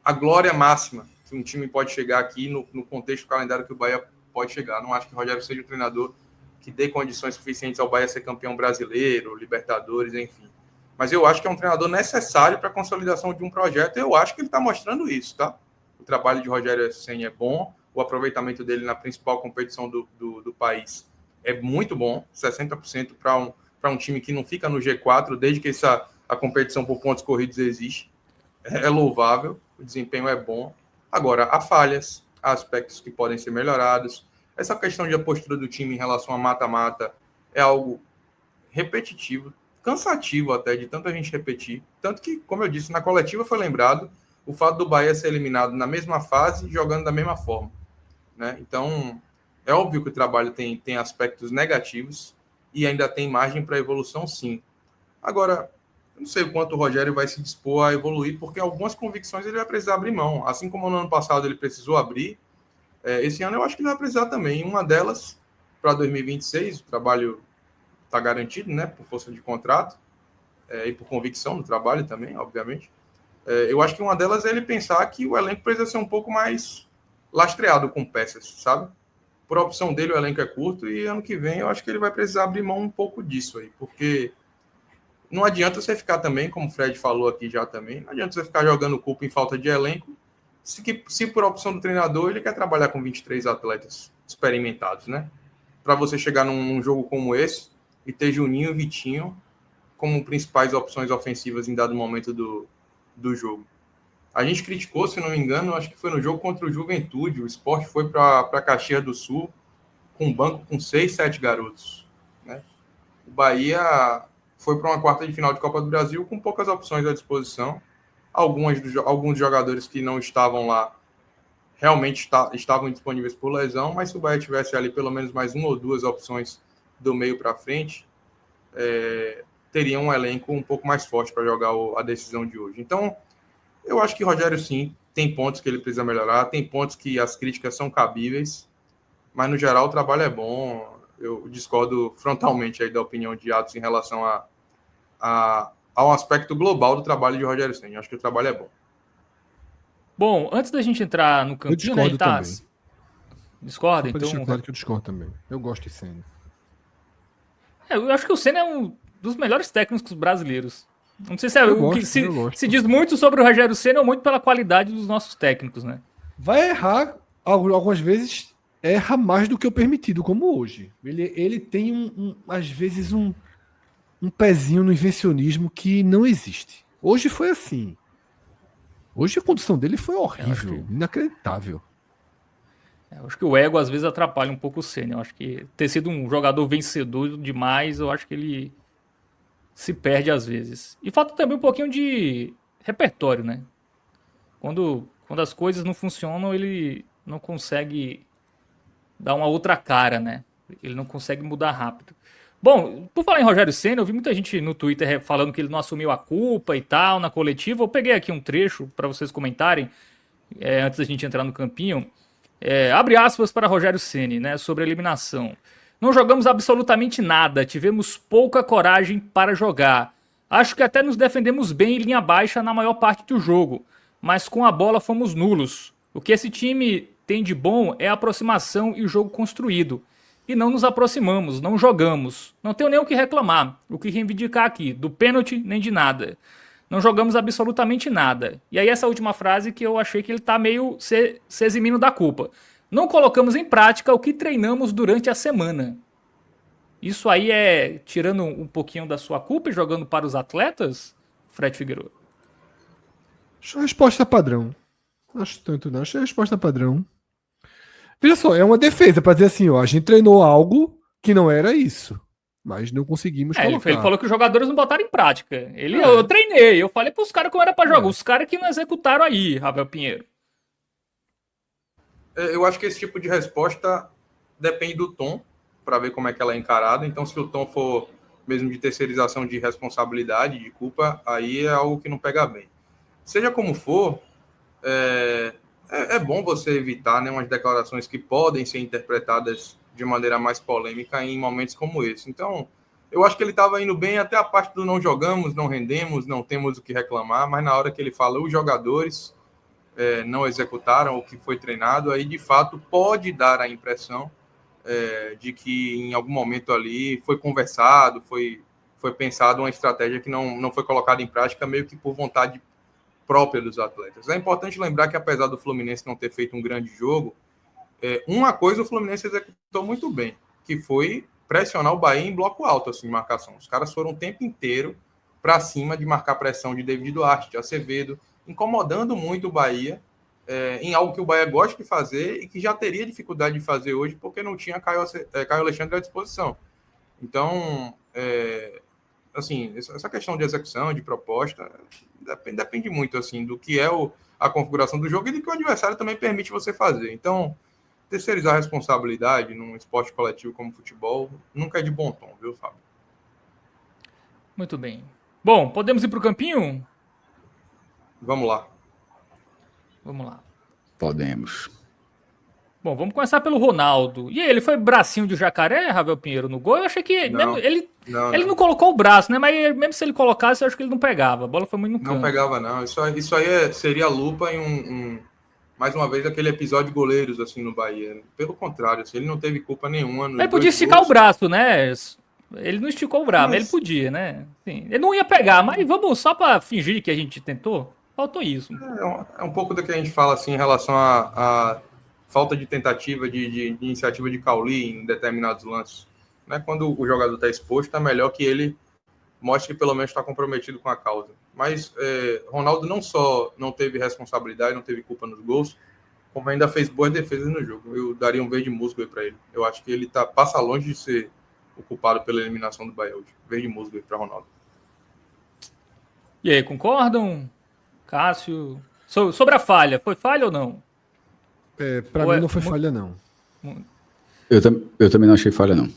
à glória máxima que um time pode chegar aqui no contexto do calendário que o Bahia pode chegar. Não acho que o Rogério seja o treinador que dê condições suficientes ao Bahia ser campeão brasileiro, Libertadores, enfim. Mas eu acho que é um treinador necessário para a consolidação de um projeto, e eu acho que ele está mostrando isso, tá? O trabalho de Rogério Ceni é bom, o aproveitamento dele na principal competição do país é muito bom, 60% para um time que não fica no G4, desde que a competição por pontos corridos existe. É louvável, o desempenho é bom. Agora, há falhas, há aspectos que podem ser melhorados. Essa questão de a postura do time em relação a mata-mata é algo repetitivo, cansativo até, de tanta gente repetir. Tanto que, como eu disse, na coletiva foi lembrado o fato do Bahia ser eliminado na mesma fase, jogando da mesma forma, né? Então, É óbvio que o trabalho tem aspectos negativos e ainda tem margem para evolução, sim. Agora, eu não sei o quanto o Rogério vai se dispor a evoluir, porque algumas convicções ele vai precisar abrir mão. Assim como no ano passado ele precisou abrir, esse ano eu acho que ele vai precisar também. Uma delas, para 2026, o trabalho está garantido, né, por força de contrato, e por convicção no trabalho também, obviamente. Eu acho que uma delas é ele pensar que o elenco precisa ser um pouco mais lastreado com peças, sabe? Por opção dele, o elenco é curto e ano que vem eu acho que ele vai precisar abrir mão um pouco disso aí, porque não adianta você ficar também, como o Fred falou aqui já também, não adianta você ficar jogando culpa em falta de elenco, se por opção do treinador ele quer trabalhar com 23 atletas experimentados, né? Para você chegar num jogo como esse e ter Juninho e Vitinho como principais opções ofensivas em dado momento do jogo. A gente criticou, se não me engano, acho que foi no jogo contra o Juventude, o Sport foi para Caxias do Sul com um banco com 6, 7 garotos, né? O Bahia foi para uma quarta de final de Copa do Brasil com poucas opções à disposição. Alguns jogadores que não estavam lá realmente estavam disponíveis por lesão, mas se o Bahia tivesse ali pelo menos mais uma ou duas opções do meio para frente, teria um elenco um pouco mais forte para jogar a decisão de hoje. Então, eu acho que o Rogério, sim, tem pontos que ele precisa melhorar, tem pontos que as críticas são cabíveis, mas, no geral, o trabalho é bom. Eu discordo frontalmente aí da opinião de Atos em relação ao aspecto global do trabalho de Rogério Ceni. Acho que o trabalho é bom. Bom, antes da gente entrar no Eu campinho, né? A discordo gente tá... também. Discorda? Só para deixar Então... claro que eu discordo também. Eu gosto de Senna. eu acho que o Ceni é um dos melhores técnicos brasileiros. Não sei se é Eu o que gosto, eu gosto. se diz muito sobre o Rogério Ceni ou muito pela qualidade dos nossos técnicos, né? Vai errar, algumas vezes erra mais do que o permitido, como hoje. Ele tem, às vezes, um pezinho no invencionismo que não existe. Hoje foi assim. Hoje a condição dele foi horrível, inacreditável. Eu acho que o ego às vezes atrapalha um pouco o Ceni. Eu acho que ter sido um jogador vencedor demais, eu acho que ele se perde às vezes. E falta também um pouquinho de repertório, né? Quando as coisas não funcionam, ele não consegue dar uma outra cara, né? Ele não consegue mudar rápido. Bom, por falar em Rogério Ceni, eu vi muita gente no Twitter falando que ele não assumiu a culpa e tal na coletiva. Eu peguei aqui um trecho para vocês comentarem, antes da gente entrar no campinho. Abre aspas para Rogério Ceni, né, sobre a eliminação. Não jogamos absolutamente nada, tivemos pouca coragem para jogar. Acho que até nos defendemos bem em linha baixa na maior parte do jogo, mas com a bola fomos nulos. O que esse time tem de bom é a aproximação e o jogo construído. E não nos aproximamos, não jogamos. Não tenho nem o que reclamar, o que reivindicar aqui, do pênalti nem de nada. Não jogamos absolutamente nada. E aí essa última frase que eu achei que ele tá meio se eximindo da culpa. Não colocamos em prática o que treinamos durante a semana. Isso aí é tirando um pouquinho da sua culpa e jogando para os atletas, Fred Figueiredo? Acho a resposta padrão. Acho tanto não. Acho a resposta padrão. Veja só, é uma defesa para dizer assim, ó, a gente treinou algo que não era isso, mas não conseguimos colocar. Ele falou que os jogadores não botaram em prática. Eu treinei, eu falei pros caras como era para jogar. Os caras que não executaram aí, Rafael Pinheiro. Eu acho que esse tipo de resposta depende do tom, para ver como é que ela é encarada. Então, se o tom for mesmo de terceirização de responsabilidade, de culpa, aí é algo que não pega bem. Seja como for, é bom você evitar, né, umas declarações que podem ser interpretadas de maneira mais polêmica em momentos como esse. Então, eu acho que ele estava indo bem até a parte do não jogamos, não rendemos, não temos o que reclamar, mas na hora que ele fala os jogadores não executaram o que foi treinado, aí de fato pode dar a impressão de que em algum momento ali foi conversado, foi pensado uma estratégia que não foi colocada em prática meio que por vontade própria dos atletas. É importante lembrar que apesar do Fluminense não ter feito um grande jogo, uma coisa o Fluminense executou muito bem, que foi pressionar o Bahia em bloco alto, assim, de marcação. Os caras foram o tempo inteiro para cima de marcar pressão de David Duarte, de Acevedo, incomodando muito o Bahia em algo que o Bahia gosta de fazer e que já teria dificuldade de fazer hoje porque não tinha Caio Alexandre à disposição. Então, assim, essa questão de execução, de proposta, depende muito assim do que é a configuração do jogo e do que o adversário também permite você fazer. Então, terceirizar a responsabilidade num esporte coletivo como futebol nunca é de bom tom, viu, Fábio? Muito bem. Bom, podemos ir para o campinho? Vamos lá. Vamos lá. Podemos. Bom, vamos começar pelo Ronaldo. E aí, ele foi bracinho de jacaré, Ravel Pinheiro, no gol? Eu achei que Não, mesmo, ele não. não colocou o braço, né? Mas mesmo se ele colocasse, eu acho que ele não pegava. A bola foi muito no Não canto. pegava, não. Isso aí seria lupa em mais uma vez, aquele episódio de goleiros, assim, no Bahia. Pelo contrário, assim, ele não teve culpa nenhuma nos Ele podia dois esticar o gols. braço, né? Ele não esticou o braço, mas ele Mas podia, né? Sim, ele não ia pegar, mas vamos só pra fingir que a gente tentou. Faltou isso. é um pouco do que a gente fala, assim, em relação à falta de tentativa de iniciativa de Cauli em determinados lances. Né? Quando o jogador está exposto, é melhor que ele mostre que pelo menos está comprometido com a causa. Mas Ronaldo não só não teve responsabilidade, não teve culpa nos gols, como ainda fez boas defesas no jogo. Eu daria um verde musgo para ele. Eu acho que ele passa longe de ser o culpado pela eliminação do Bahia hoje. Verde musgo para Ronaldo. E aí, concordam? Cássio? Sobre a falha, foi falha ou não? Para mim não foi falha, não. Eu também não achei falha, não.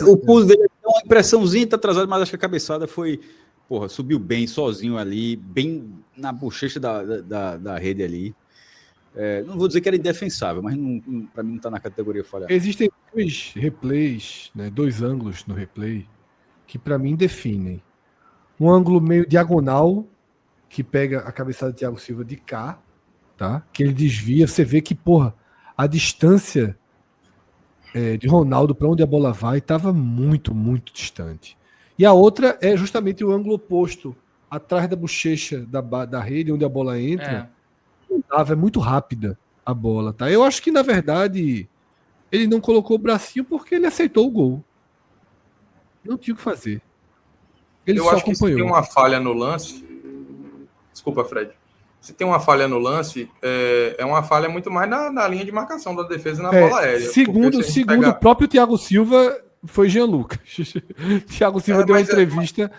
O pulo dele é uma impressãozinha, tá atrasado, mas acho que a cabeçada foi. Porra, subiu bem, sozinho ali, bem na bochecha da rede ali. Não vou dizer que era indefensável, mas para mim não tá na categoria falha. Existem dois replays, né, 2 ângulos no replay, que para mim definem. Um ângulo meio diagonal, que pega a cabeçada de Thiago Silva de cá, tá? Que ele desvia, você vê que, porra, a distância de Ronaldo para onde a bola vai estava muito, muito distante. E a outra é justamente o ângulo oposto, atrás da bochecha da rede, onde a bola entra. É muito rápida a bola, tá? Eu acho que, na verdade, ele não colocou o bracinho porque ele aceitou o gol. Não tinha o que fazer. Ele Eu só acho que se tem acompanhou. uma falha no lance... Desculpa, Fred. Se tem uma falha no lance, é uma falha muito mais na linha de marcação da defesa na bola aérea. Segundo o próprio Thiago Silva, foi Jean Lucas. Thiago Silva deu uma entrevista,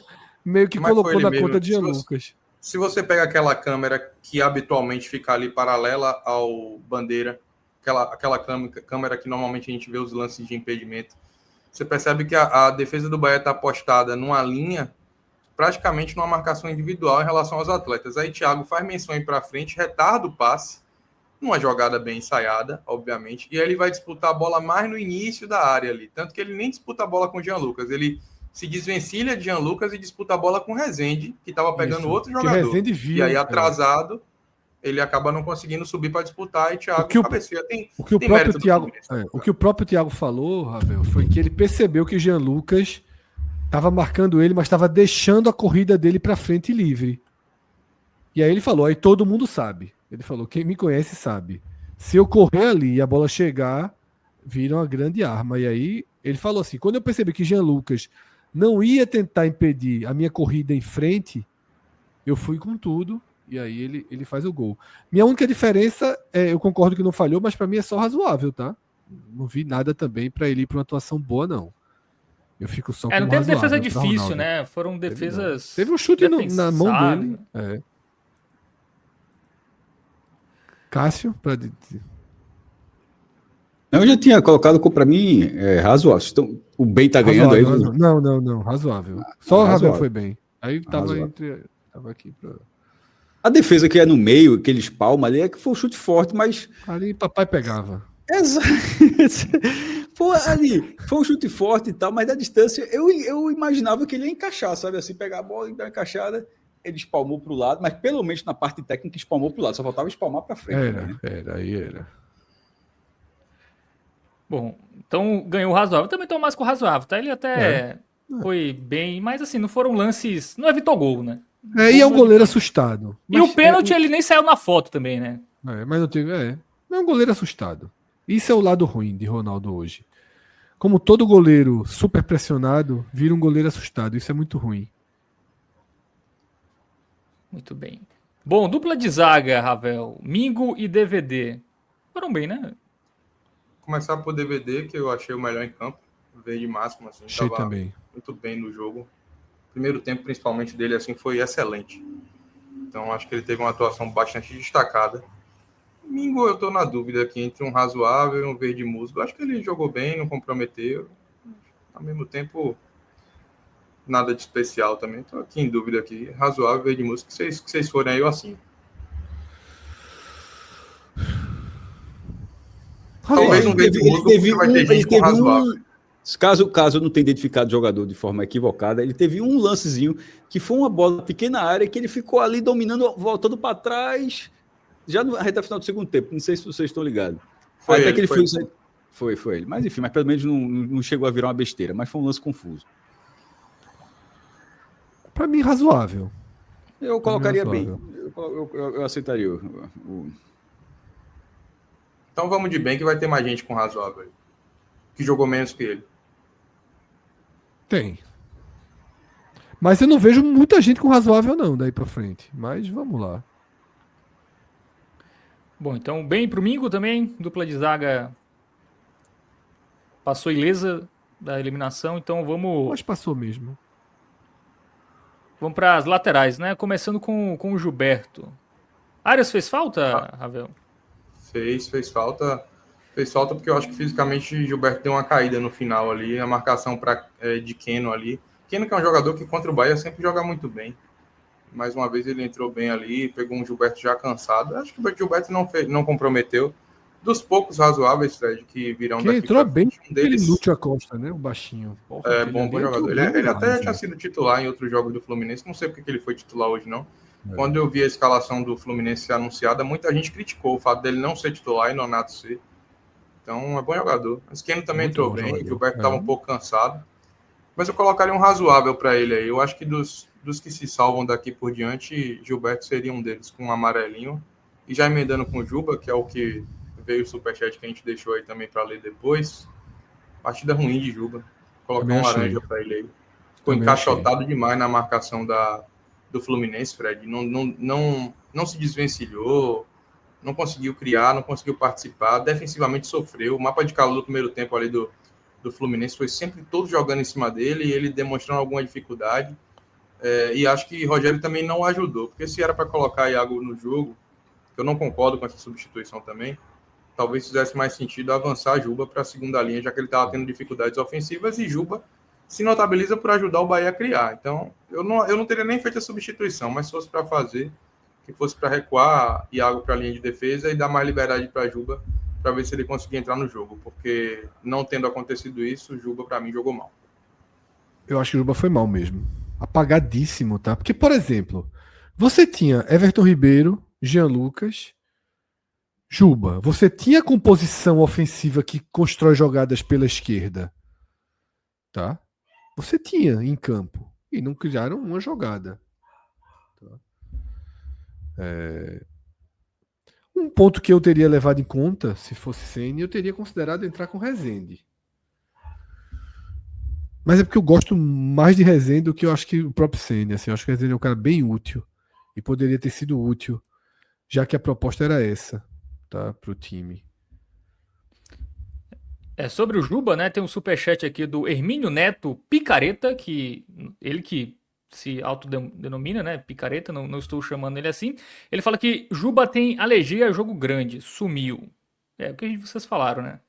meio que colocou na conta de Jean Lucas. Se você pega aquela câmera que habitualmente fica ali paralela ao bandeira, aquela câmera que normalmente a gente vê os lances de impedimento, você percebe que a defesa do Bahia está postada numa linha, praticamente numa marcação individual em relação aos atletas. Aí Thiago faz menção para frente, retarda o passe, numa jogada bem ensaiada, obviamente, e aí ele vai disputar a bola mais no início da área ali. Tanto que ele nem disputa a bola com o Jean Lucas, ele se desvencilha de Jean Lucas e disputa a bola com o Rezende, que estava pegando outro jogador. Viu, e aí, atrasado, ele acaba não conseguindo subir para disputar e Thiago cabeceia. O que o próprio Thiago falou, Ravel, foi que ele percebeu que Jean Lucas estava marcando ele, mas estava deixando a corrida dele para frente livre. E aí ele falou, aí todo mundo sabe. Ele falou, quem me conhece sabe. Se eu correr ali e a bola chegar, vira uma grande arma. E aí ele falou assim, quando eu percebi que Jean Lucas não ia tentar impedir a minha corrida em frente, eu fui com tudo, e aí ele faz o gol. Minha única diferença, eu concordo que não falhou, mas para mim é só razoável, tá? Não vi nada também para ele ir para uma atuação boa, não. Eu fico só com não teve defesa difícil, Ronaldo, né? Foram defesas. Teve um chute na mão dele. Cássio, para Eu já tinha colocado para mim razoável. Então, o bem tá ganhando aí. Não, razoável. Só o Ravel foi bem. Aí tava aqui pra... A defesa que é no meio, que ele espalma ali, é que foi um chute forte, mas... Ali papai pegava. Exato. Pô, ali, foi um chute forte e tal, mas da distância, eu imaginava que ele ia encaixar, sabe? Assim, pegar a bola e dar uma encaixada, ele espalmou pro lado, mas pelo menos na parte técnica espalmou pro lado, só faltava espalmar pra frente. Era. Bom, então ganhou o razoável. Eu também tô mais com o razoável, tá? Ele até foi bem, mas assim, não foram lances. Não evitou gol, né? E é um goleiro assustado. E o pênalti ele nem saiu na foto também, né? Mas não teve. É um goleiro assustado. Isso é o lado ruim de Ronaldo hoje. Como todo goleiro super pressionado, vira um goleiro assustado. Isso é muito ruim. Muito bem. Bom, dupla de zaga, Ravel. Mingo e DVD. Foram bem, né? Começar por DVD, que eu achei o melhor em campo. Verde máximo, assim. Achei também. Muito bem no jogo. Primeiro tempo, principalmente, dele, assim, foi excelente. Então, acho que ele teve uma atuação bastante destacada. Mingo, eu tô na dúvida aqui entre um razoável e um verde musgo. Acho que ele jogou bem, não comprometeu. Ao mesmo tempo, nada de especial também. Tô aqui em dúvida aqui. Razoável, verde musgo. Que vocês forem aí, eu assim. Talvez um verde musgo, porque vai ter gente com razoável. Caso eu não tenha identificado o jogador de forma equivocada, ele teve um lancezinho que foi uma bola pequena área que ele ficou ali dominando, voltando para trás, já na reta final do segundo tempo. Não sei se vocês estão ligados. Foi até ele, que ele foi ele. Mas enfim, mas pelo menos não chegou a virar uma besteira, mas foi um lance confuso. Para mim, razoável. Eu colocaria bem. Eu aceitaria Então vamos de bem, que vai ter mais gente com razoável aí. Que jogou menos que ele. Tem. Mas eu não vejo muita gente com razoável não, daí pra frente. Mas vamos lá. Bom, então bem pro Mingo também, dupla de zaga passou ilesa da eliminação, então Mas passou mesmo. vamos para as laterais, né? Começando com o Gilberto. Arias fez falta, Ravel? Fez falta. Fez falta porque eu acho que fisicamente Gilberto deu uma caída no final ali, a marcação de Keno ali. Keno que é um jogador que contra o Bahia sempre joga muito bem. Mais uma vez ele entrou bem ali, pegou um Gilberto já cansado. Acho que o Gilberto não comprometeu. Dos poucos razoáveis, Fred, que virão Quem daqui entrou bem, um deles. Lúcio Acosta, né? O baixinho. Porra, bom jogador. Ele até tinha sido titular em outros jogos do Fluminense. Não sei porque ele foi titular hoje, não. Quando eu vi a escalação do Fluminense ser anunciada, muita gente criticou o fato dele não ser titular e Nonato ser. Então, é bom jogador. O Keno também entrou bem, o Gilberto estava um pouco cansado. Mas eu colocaria um razoável para ele aí. Eu acho que dos que se salvam daqui por diante, Gilberto seria um deles, com um amarelinho. E já emendando com o Juba, que é o que veio o superchat que a gente deixou aí também para ler depois. Partida ruim de Juba. Colocar um laranja para ele aí. Ficou encaixotado demais na marcação do Fluminense, Fred. Não se desvencilhou. Não conseguiu criar, não conseguiu participar, defensivamente sofreu. O mapa de calor do primeiro tempo ali do Fluminense foi sempre todo jogando em cima dele e ele demonstrando alguma dificuldade. E acho que Rogério também não ajudou, porque se era para colocar Iago no jogo, eu não concordo com essa substituição também, talvez fizesse mais sentido avançar Juba para a segunda linha, já que ele estava tendo dificuldades ofensivas e Juba se notabiliza por ajudar o Bahia a criar. Então, eu não teria nem feito a substituição, mas se fosse para fazer, que fosse para recuar Iago para a linha de defesa e dar mais liberdade para Juba, para ver se ele conseguia entrar no jogo, porque não tendo acontecido isso, Juba, para mim, jogou mal. Eu acho que o Juba foi mal mesmo. Apagadíssimo, tá? Porque, por exemplo, você tinha Everton Ribeiro, Jean Lucas, Juba. Você tinha composição ofensiva que constrói jogadas pela esquerda, tá? Você tinha em campo. E não criaram uma jogada. Um ponto que eu teria levado em conta, se fosse Ceni, eu teria considerado entrar com Rezende. Mas é porque eu gosto mais de Rezende do que eu acho que o próprio Ceni. Assim, eu acho que o Rezende é um cara bem útil. E poderia ter sido útil, já que a proposta era essa, tá? Pro time. Sobre o Juba, né? Tem um superchat aqui do Hermínio Neto Picareta, que ele que se autodenomina, né? Picareta, não estou chamando ele assim. Ele fala que Juba tem alergia a jogo grande, sumiu. É o que vocês falaram, né?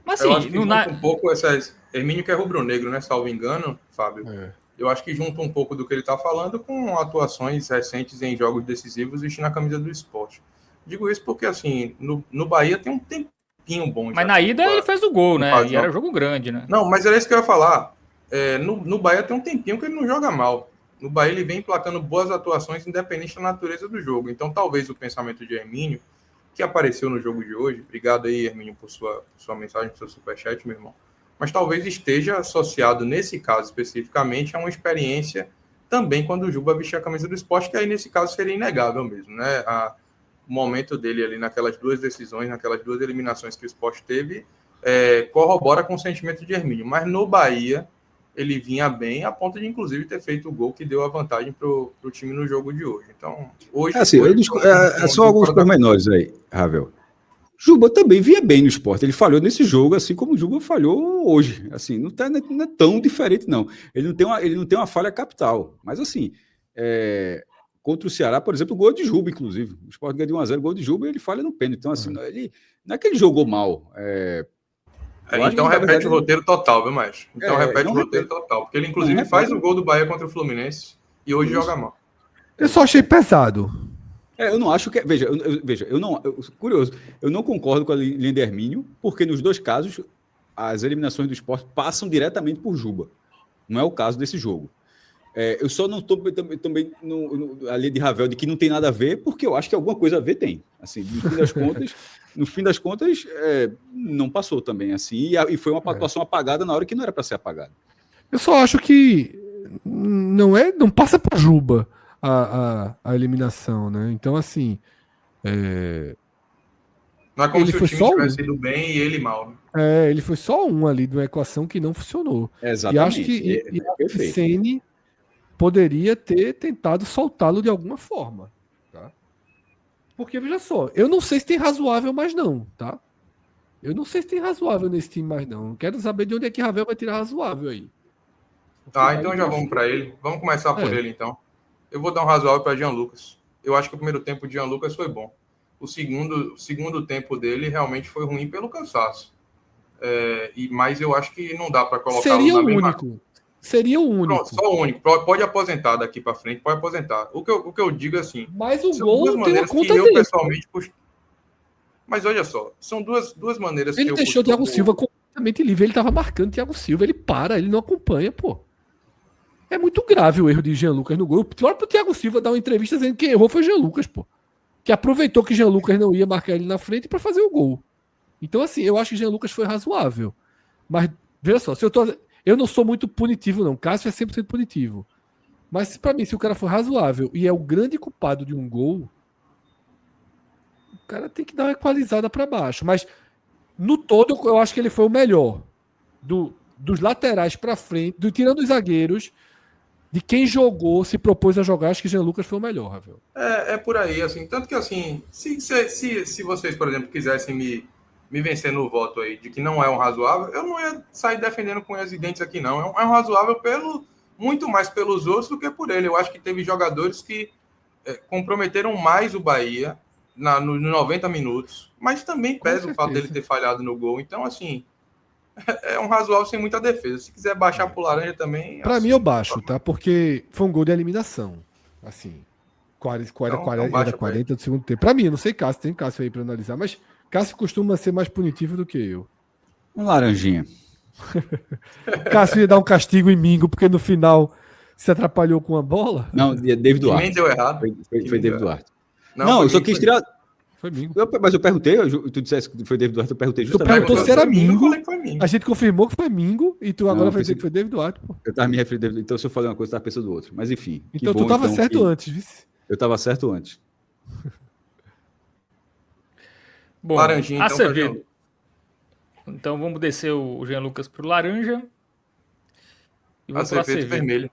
Mas eu assim, acho que junta um pouco essas. Hermínio que é rubro-negro, né? Salvo engano, Fábio. Eu acho que junta um pouco do que ele está falando com atuações recentes em jogos decisivos vestindo a camisa do Sport. Digo isso porque, assim, no Bahia tem um tempinho bom. Mas na ida ele fez o gol, né? E era jogo grande, né? Não, mas era isso que eu ia falar. No Bahia tem um tempinho que ele não joga mal. No Bahia ele vem emplacando boas atuações independente da natureza do jogo. Então talvez o pensamento de Hermínio, que apareceu no jogo de hoje, obrigado aí, Hermínio, por sua mensagem, por seu superchat, meu irmão, mas talvez esteja associado, nesse caso especificamente, a uma experiência também quando o Juba vestia a camisa do Sport, que aí nesse caso seria inegável mesmo, né? O momento dele ali naquelas duas decisões, naquelas duas eliminações que o Sport teve, corrobora com o sentimento de Hermínio. Mas no Bahia, ele vinha bem, a ponto de, inclusive, ter feito o gol que deu a vantagem para o time no jogo de hoje. Então, hoje... só alguns pormenores aí, Ravel. Juba também vinha bem no Sport. Ele falhou nesse jogo, assim como o Juba falhou hoje. Assim, não é tão diferente, não. Ele não tem uma falha capital. Mas, assim, contra o Ceará, por exemplo, o gol de Juba, inclusive. O Sport ganha de 1-0, gol de Juba, e ele falha no pênalti. Então, assim, ele, não é que ele jogou mal. Eu acho Então que, na repete verdade, o roteiro total, viu, Maestro? Então repete não o roteiro repete. total. Porque ele, inclusive, Não faz repete. o gol do Bahia contra o Fluminense e hoje joga mal. Eu só achei pesado. Eu não acho que. Veja, curioso, eu não concordo com a linha de Hermínio, porque nos dois casos, as eliminações do Sport passam diretamente por Juba. Não é o caso desse jogo. Eu só não estou também a linha de Ravel de que não tem nada a ver, porque eu acho que alguma coisa a ver tem. Assim, no fim das contas, não passou também. Assim, e foi uma atuação apagada na hora que não era para ser apagada. Eu só acho que não passa por Juba a eliminação, né? Então, assim. Não é como ele se o foi time só tivesse ido bem e ele mal. ele foi só um ali de uma equação que não funcionou. Exatamente. E acho que Ceni poderia ter tentado soltá-lo de alguma forma. Tá? Porque, veja só, eu não sei se tem razoável mais não, tá? Eu não sei se tem razoável nesse time mais não. Eu quero saber de onde é que Ravel vai tirar razoável aí. Tá, então já vamos para ele. Vamos começar por ele, então. Eu vou dar um razoável para Jean Lucas. Eu acho que o primeiro tempo de Jean Lucas foi bom. O segundo tempo dele realmente foi ruim pelo cansaço. Mas eu acho que não dá para colocar Seria o único. Seria o único. Pronto, só o único. Pode aposentar daqui para frente, pode aposentar. O que eu digo assim. Mas o são gol duas tem maneiras uma conta que eu dele. pessoalmente. Mas olha só, são duas maneiras ele que eu deixou o Thiago Silva completamente livre. Ele estava marcando o Thiago Silva. Ele ele não acompanha, pô. É muito grave o erro de Jean Lucas no gol. O próprio Thiago Silva dá uma entrevista dizendo que quem errou foi Jean Lucas, pô. Que aproveitou que Jean Lucas não ia marcar ele na frente para fazer o gol. Então, assim, eu acho que Jean Lucas foi razoável. Mas, veja só, eu não sou muito punitivo, não. Cássio é 100% punitivo. Mas, para mim, se o cara for razoável e é o grande culpado de um gol, o cara tem que dar uma equalizada para baixo. Mas, no todo, eu acho que ele foi o melhor. Dos laterais para frente, tirando os zagueiros, de quem jogou, se propôs a jogar, acho que Jean Lucas foi o melhor, Ravel. É por aí, assim. Tanto que, assim, se vocês, por exemplo, quisessem me vencer no voto aí de que não é um razoável, eu não ia sair defendendo com unhas e dentes aqui, não. É um razoável muito mais pelos outros do que por ele. Eu acho que teve jogadores que comprometeram mais o Bahia nos 90 minutos, mas também pesa o fato dele ter falhado no gol. Então, assim, é um razoável sem muita defesa. Se quiser baixar pro laranja também... Para mim eu baixo, tá? Porque foi um gol de eliminação. Assim, 40 do segundo tempo. Para mim, eu não sei Cássio, tem Cássio aí para analisar, mas Cássio costuma ser mais punitivo do que eu. Um laranjinha. Cássio ia dar um castigo em Mingo, porque no final se atrapalhou com a bola. Não, David Duarte. Nem deu errado. Foi David Duarte. Não, eu só quis tirar... Foi Mingo. Mas eu perguntei, tu disseste que foi David Duarte, eu perguntei justamente. Tu perguntou se era Mingo, Mingo. A gente confirmou que foi Mingo e tu agora vai dizer que foi David Duarte, pô. Eu tava me referindo a David, então se eu falei uma coisa, eu tava pensando do outro. Mas enfim. Então tu tava certo antes, vice. Eu tava certo antes. Bom, laranjinha, Acevedo. Então vamos descer o Jean Lucas pro laranja. E vamos pro Acevedo vermelho.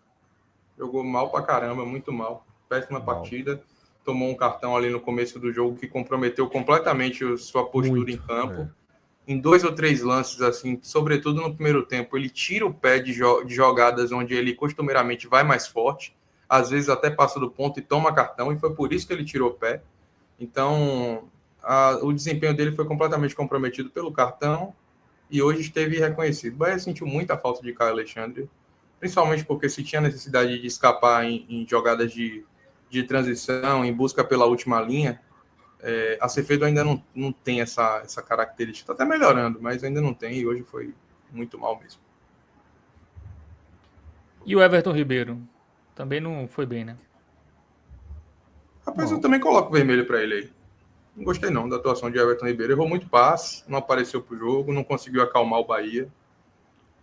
Jogou mal pra caramba, muito mal. Péssima partida. Tomou um cartão ali no começo do jogo que comprometeu completamente sua postura em campo. Em 2 ou 3 lances, assim, sobretudo no primeiro tempo, ele tira o pé de jogadas onde ele costumeiramente vai mais forte. Às vezes até passa do ponto e toma cartão, e foi por isso que ele tirou o pé. Então, o desempenho dele foi completamente comprometido pelo cartão e hoje esteve reconhecido. O Bahia sentiu muita falta de Caio Alexandre, principalmente porque se tinha necessidade de escapar em jogadas de transição, em busca pela última linha, Acevedo ainda não tem essa característica. Está até melhorando, mas ainda não tem, e hoje foi muito mal mesmo. E o Everton Ribeiro? Também não foi bem, né? Rapaz, eu também coloco vermelho para ele aí. Não gostei não da atuação de Everton Ribeiro. Errou muito passe, não apareceu para o jogo, não conseguiu acalmar o Bahia.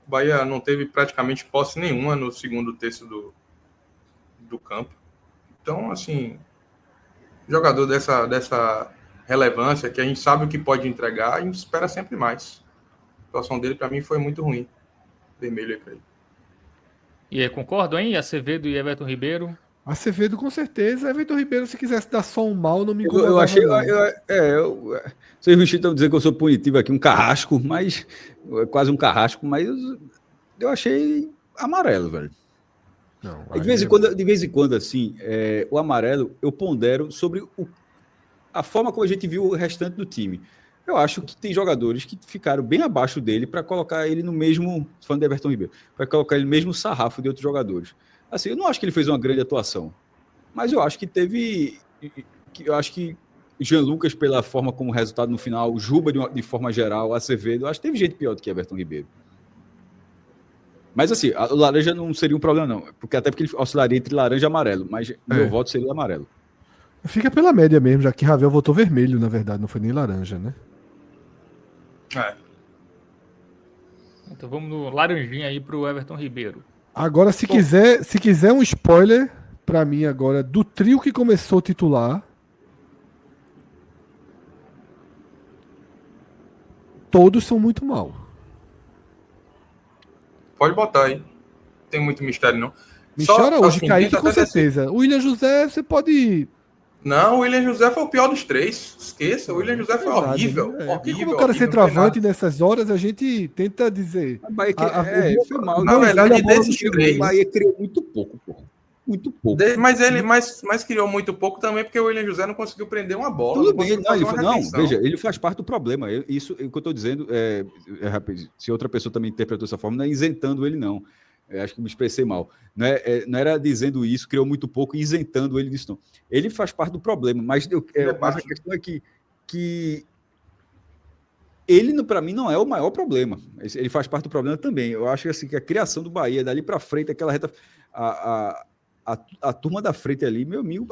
O Bahia não teve praticamente posse nenhuma no segundo terço do campo. Então, assim, jogador dessa relevância, que a gente sabe o que pode entregar, a gente espera sempre mais. A situação dele, para mim, foi muito ruim. Vermelho aí para ele. E aí, concordam, hein? Acevedo e Everton Ribeiro? Acevedo, com certeza. Everton Ribeiro, se quisesse dar só um mal, não me incomodava. Eu achei... Vocês estão dizendo que eu sou punitivo aqui, um carrasco, quase um carrasco, mas eu achei amarelo, velho. Não, De vez em quando, assim, o amarelo eu pondero sobre a forma como a gente viu o restante do time. Eu acho que tem jogadores que ficaram bem abaixo dele para colocar ele no mesmo, falando de Everton Ribeiro, para colocar ele no mesmo sarrafo de outros jogadores. Assim, eu não acho que ele fez uma grande atuação, mas eu acho que teve, eu acho que Jean Lucas pela forma como resultado no final, Juba de forma geral, Acevedo, eu acho que teve gente pior do que Everton Ribeiro. Mas assim, o laranja não seria um problema não, até porque ele oscilaria entre laranja e amarelo, mas meu voto seria amarelo. Fica pela média mesmo, já que Ravel votou vermelho, na verdade, não foi nem laranja, né? Então vamos no laranjinha aí pro Everton Ribeiro. Agora, se quiser um spoiler pra mim agora do trio que começou titular, todos são muito mal. Pode botar aí. Não tem muito mistério, não. Michel Araújo, assim, Kaique, diz com até certeza. O William José, você pode... Não, o William José foi o pior dos três. Esqueça, o William José foi Verdade, horrível. né? Porque Horrível. como o cara é horrível, centroavante nessas horas, a gente tenta dizer... Bahia foi mal. Na verdade, desses O três... Bahia criou muito pouco, pô. Muito pouco. Mas criou muito pouco também porque o William José não conseguiu prender uma bola. Tudo bem, veja, ele faz parte do problema. Isso o que eu estou dizendo se outra pessoa também interpretou dessa forma, não é isentando ele, não. Eu acho que me expressei mal. Não era dizendo isso, criou muito pouco e isentando ele disso, não. Ele faz parte do problema, mas a questão é que ele, para mim, não é o maior problema. Ele faz parte do problema também. Eu acho assim, que a criação do Bahia, dali para frente, aquela reta... A turma da frente ali, meu amigo,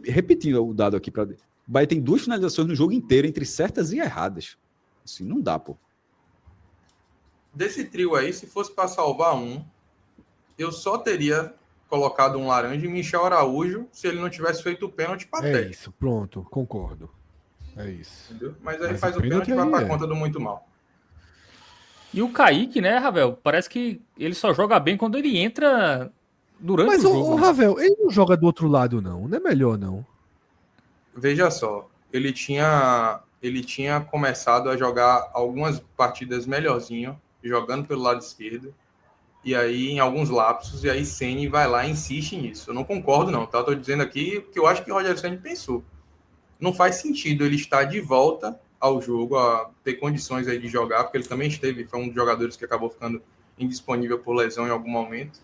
repetindo o dado aqui, o Bahia tem 2 finalizações no jogo inteiro, entre certas e erradas. Assim, não dá, pô. Desse trio aí, se fosse para salvar um, eu só teria colocado um laranja e Michel Araújo se ele não tivesse feito o pênalti patético. É isso, pronto, concordo. É isso. Entendeu? Mas aí faz o pênalti e vai para conta do muito mal. E o Kaique, né, Ravel? Parece que ele só joga bem quando ele entra durante o jogo. Mas o Ravel, ele não joga do outro lado, não. Não é melhor, não. Veja só, ele tinha começado a jogar algumas partidas melhorzinho, jogando pelo lado esquerdo, e aí em alguns lapsos, e aí Ceni vai lá e insiste nisso. Eu não concordo, não, tá? Estou dizendo aqui que eu acho que o Rogério Ceni pensou. Não faz sentido ele estar de volta ao jogo, a ter condições aí de jogar, porque ele também foi um dos jogadores que acabou ficando indisponível por lesão em algum momento.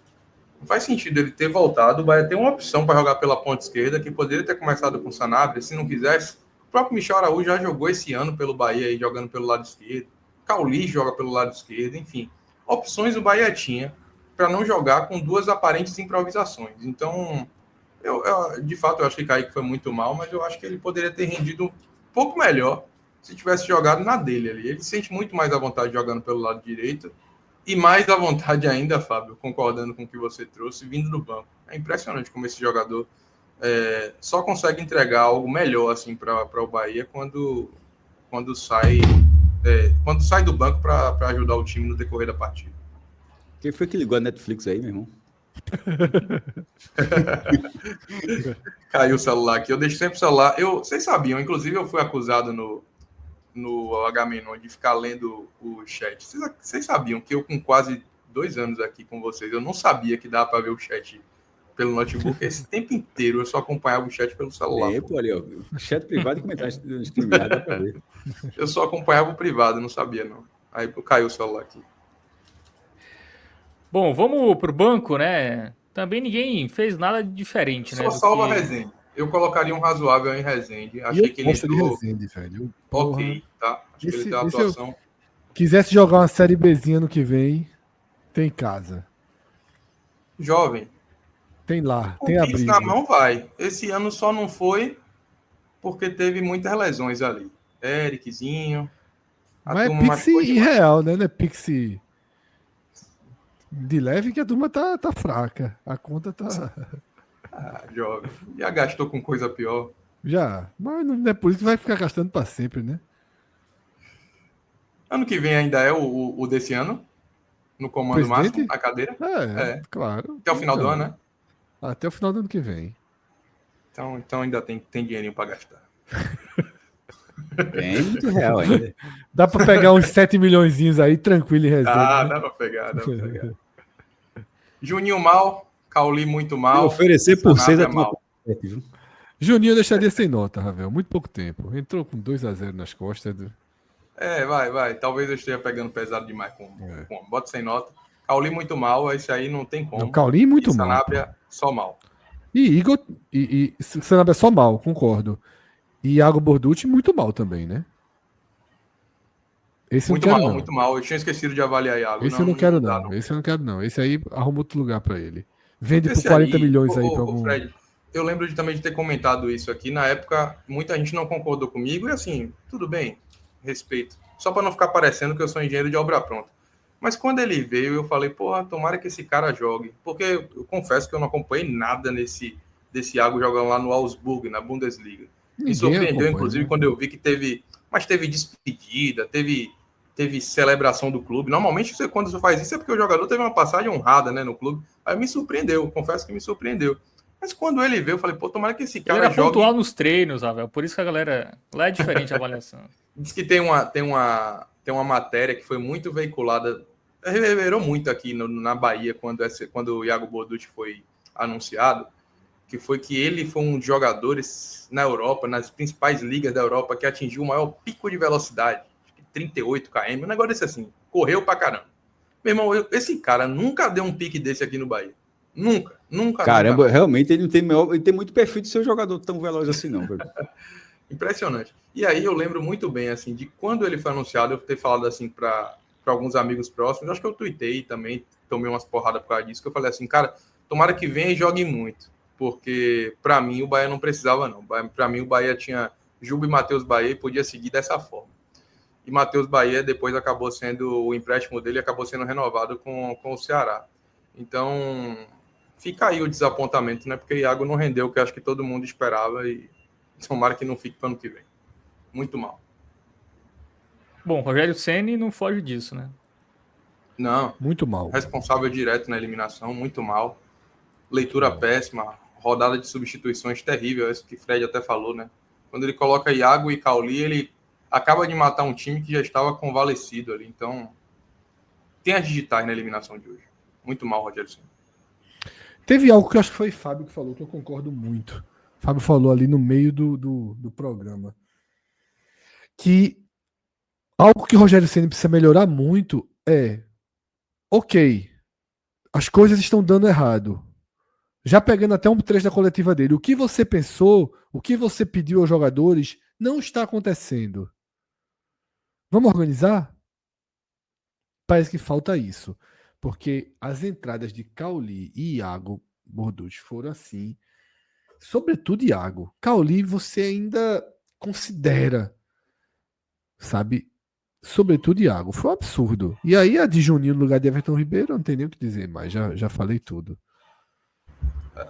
Não faz sentido ele ter voltado. O Bahia tem uma opção para jogar pela ponta esquerda, que poderia ter começado com o Sanabria, se não quisesse. O próprio Michel Araújo já jogou esse ano pelo Bahia, aí, jogando pelo lado esquerdo. Cauli joga pelo lado esquerdo, enfim. Opções o Bahia tinha para não jogar com 2 aparentes improvisações. Então, de fato, eu acho que Kaique foi muito mal, mas eu acho que ele poderia ter rendido um pouco melhor se tivesse jogado na dele ali. Ele se sente muito mais à vontade jogando pelo lado direito e mais à vontade ainda, Fábio, concordando com o que você trouxe, vindo do banco. É impressionante como esse jogador só consegue entregar algo melhor assim, para o Bahia quando sai do banco para ajudar o time no decorrer da partida. Quem foi que ligou a Netflix aí, meu irmão? Caiu o celular aqui. Eu deixo sempre o celular. Vocês sabiam, inclusive eu fui acusado no H-Menon de ficar lendo o chat. Vocês sabiam que eu, com quase 2 anos aqui com vocês, eu não sabia que dava para ver o chat pelo notebook. Esse tempo inteiro eu só acompanhava o chat pelo celular. Ali, ó. Chat privado e comentários no StreamYard, dá pra ver. Eu só acompanhava o privado, não sabia, não. Aí caiu o celular aqui. Bom, vamos pro banco, né? Também ninguém fez nada de diferente, né? Só salva Rezende. Eu colocaria um razoável em Rezende. Achei que ele entrou... Rezende, velho. Ok, tá. Acho que ele tem uma atuação... Quisesse jogar uma Série Bzinha no que vem, tem casa. Jovem. Tem lá, O tem Pix abrigo. na mão vai. Esse ano só não foi porque teve muitas lesões ali. Ericzinho. Mas é Pix irreal, né? Não é Pix de leve que a turma tá fraca. A conta tá... Jovem. Já gastou com coisa pior. Já. Mas não é por isso que vai ficar gastando para sempre, né? Ano que vem ainda é o desse ano? No comando máximo, na cadeira? Claro. Até o final do ano, né? Até o final do ano que vem. Então ainda tem dinheirinho para gastar. Bem muito real ainda. Dá para pegar uns 7 milhõezinhos aí, tranquilo em reserva. Dá para pegar. Juninho mal, Cauli muito Se mal. oferecer por 6 Sanabria é tua mal. viu? Juninho deixaria sem nota, Ravel. Muito pouco tempo. Entrou com 2-0 nas costas. Vai. Talvez eu esteja pegando pesado demais É. bota sem nota. Cauli muito mal, esse aí não tem Não, como. Cauli muito E mal. Sanabria só mal. E Igor. E Sanabria só mal, concordo. E Iago Borducci muito mal também, né? Esse eu não quero, não. Muito mal. Eu tinha esquecido de avaliar Iago. Esse eu não quero, não. Esse eu não quero, não. Esse aí arruma outro lugar pra ele. Vende por Esse 40 aí, milhões aí pra algum. Fred, eu lembro também de ter comentado isso aqui. Na época, muita gente não concordou comigo. E assim, tudo bem, respeito. Só para não ficar parecendo que eu sou engenheiro de obra pronta. Mas quando ele veio, eu falei, porra, tomara que esse cara jogue. Porque eu confesso que eu não acompanhei nada desse Iago jogando lá no Augsburg, na Bundesliga. Me Ninguém surpreendeu, acompanha, inclusive, né? quando eu vi que teve despedida, teve celebração do clube. Normalmente, quando você faz isso, é porque o jogador teve uma passagem honrada, né, no clube. Aí me surpreendeu, confesso que me surpreendeu. Mas quando ele veio, eu falei, pô, tomara que esse Ele cara era jogue. pontual nos treinos, Ravel. Por isso que a galera. Lá é diferente a avaliação. Diz que tem uma matéria que foi muito veiculada, reverberou muito aqui na Bahia quando o Iago Boducci foi anunciado, que foi que ele foi um dos jogadores na Europa, nas principais ligas da Europa, que atingiu o maior pico de velocidade, 38 km, um negócio desse assim, correu pra caramba. Meu irmão, esse cara nunca deu um pique desse aqui no Bahia. Nunca. Caramba, realmente ele não tem ele tem muito perfil de ser um jogador tão veloz assim, não, velho. Impressionante. E aí eu lembro muito bem, assim, de quando ele foi anunciado, eu ter falado, assim, para alguns amigos próximos, acho que eu tuitei também, tomei umas porradas por causa disso, que eu falei assim, cara, tomara que venha e jogue muito, porque para mim o Bahia não precisava, não. Para mim o Bahia tinha Juba e Matheus Bahia e podia seguir dessa forma. E Matheus Bahia depois acabou sendo, o empréstimo dele acabou sendo renovado com o Ceará. Então, fica aí o desapontamento, né? Porque Iago não rendeu o que acho que todo mundo esperava e tomara que não fique para o ano que vem. Muito mal. Bom, Rogério Ceni não foge disso, né? Não, Muito mal. responsável direto na eliminação, muito mal. Leitura péssima, rodada de substituições terrível, isso que Fred até falou, né? Quando ele coloca Iago e Cauli, ele acaba de matar um time que já estava convalescido ali. Então, tem as digitais na eliminação de hoje. Muito mal, Rogério Ceni. Teve algo que eu acho que foi Fábio que falou, que eu concordo muito. Fábio falou ali no meio do programa. Que algo que o Rogério Ceni precisa melhorar muito é: ok, as coisas estão dando errado. Já pegando até um trecho da coletiva dele, o que você pensou, o que você pediu aos jogadores, não está acontecendo. Vamos organizar? Parece que falta isso. Porque as entradas de Cauli e Iago Borducci foram assim. Sobretudo Iago. Cauli você ainda considera, sabe? Sobretudo Iago. Foi um absurdo. E aí a de Juninho no lugar de Everton Ribeiro, não tem nem o que dizer mais. Já falei tudo.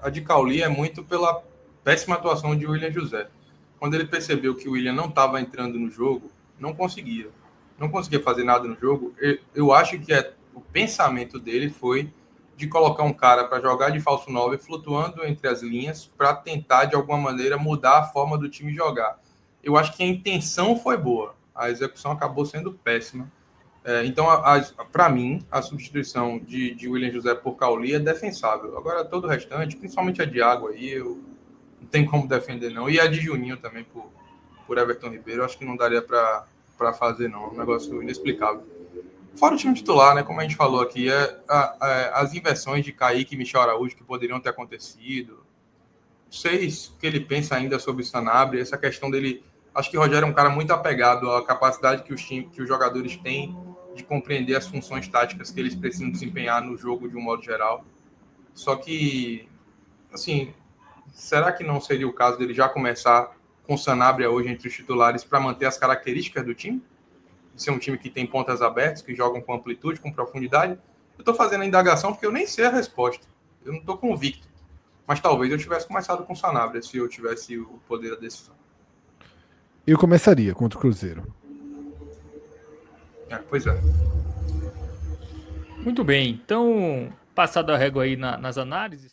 A de Cauli é muito pela péssima atuação de William José. Quando ele percebeu que o William não estava entrando no jogo, não conseguia. Não conseguia fazer nada no jogo. Eu acho que o pensamento dele foi de colocar um cara para jogar de falso 9 flutuando entre as linhas para tentar, de alguma maneira, mudar a forma do time jogar. Eu acho que a intenção foi boa. A execução acabou sendo péssima. Então, para mim, a substituição de William José por Cauli é defensável. Agora, todo o restante, principalmente a de Água aí, eu não tem como defender, não. E a de Juninho também por Everton Ribeiro, eu acho que não daria para fazer, não. É um negócio inexplicável. Fora o time titular, né? Como a gente falou aqui, as inversões de Kaique e Michel Araújo que poderiam ter acontecido. Não sei o que ele pensa ainda sobre o Sanabria, essa questão dele. Acho que o Rogério é um cara muito apegado à capacidade que os jogadores têm de compreender as funções táticas que eles precisam desempenhar no jogo de um modo geral. Só que, assim, será que não seria o caso dele já começar com o Sanabria hoje entre os titulares para manter as características do time? De ser um time que tem pontas abertas, que jogam com amplitude, com profundidade? Eu estou fazendo a indagação porque eu nem sei a resposta. Eu não estou convicto. Mas talvez eu tivesse começado com o Sanabria se eu tivesse o poder da decisão. Eu começaria contra o Cruzeiro. Pois é. Muito bem. Então, passado a régua aí nas análises.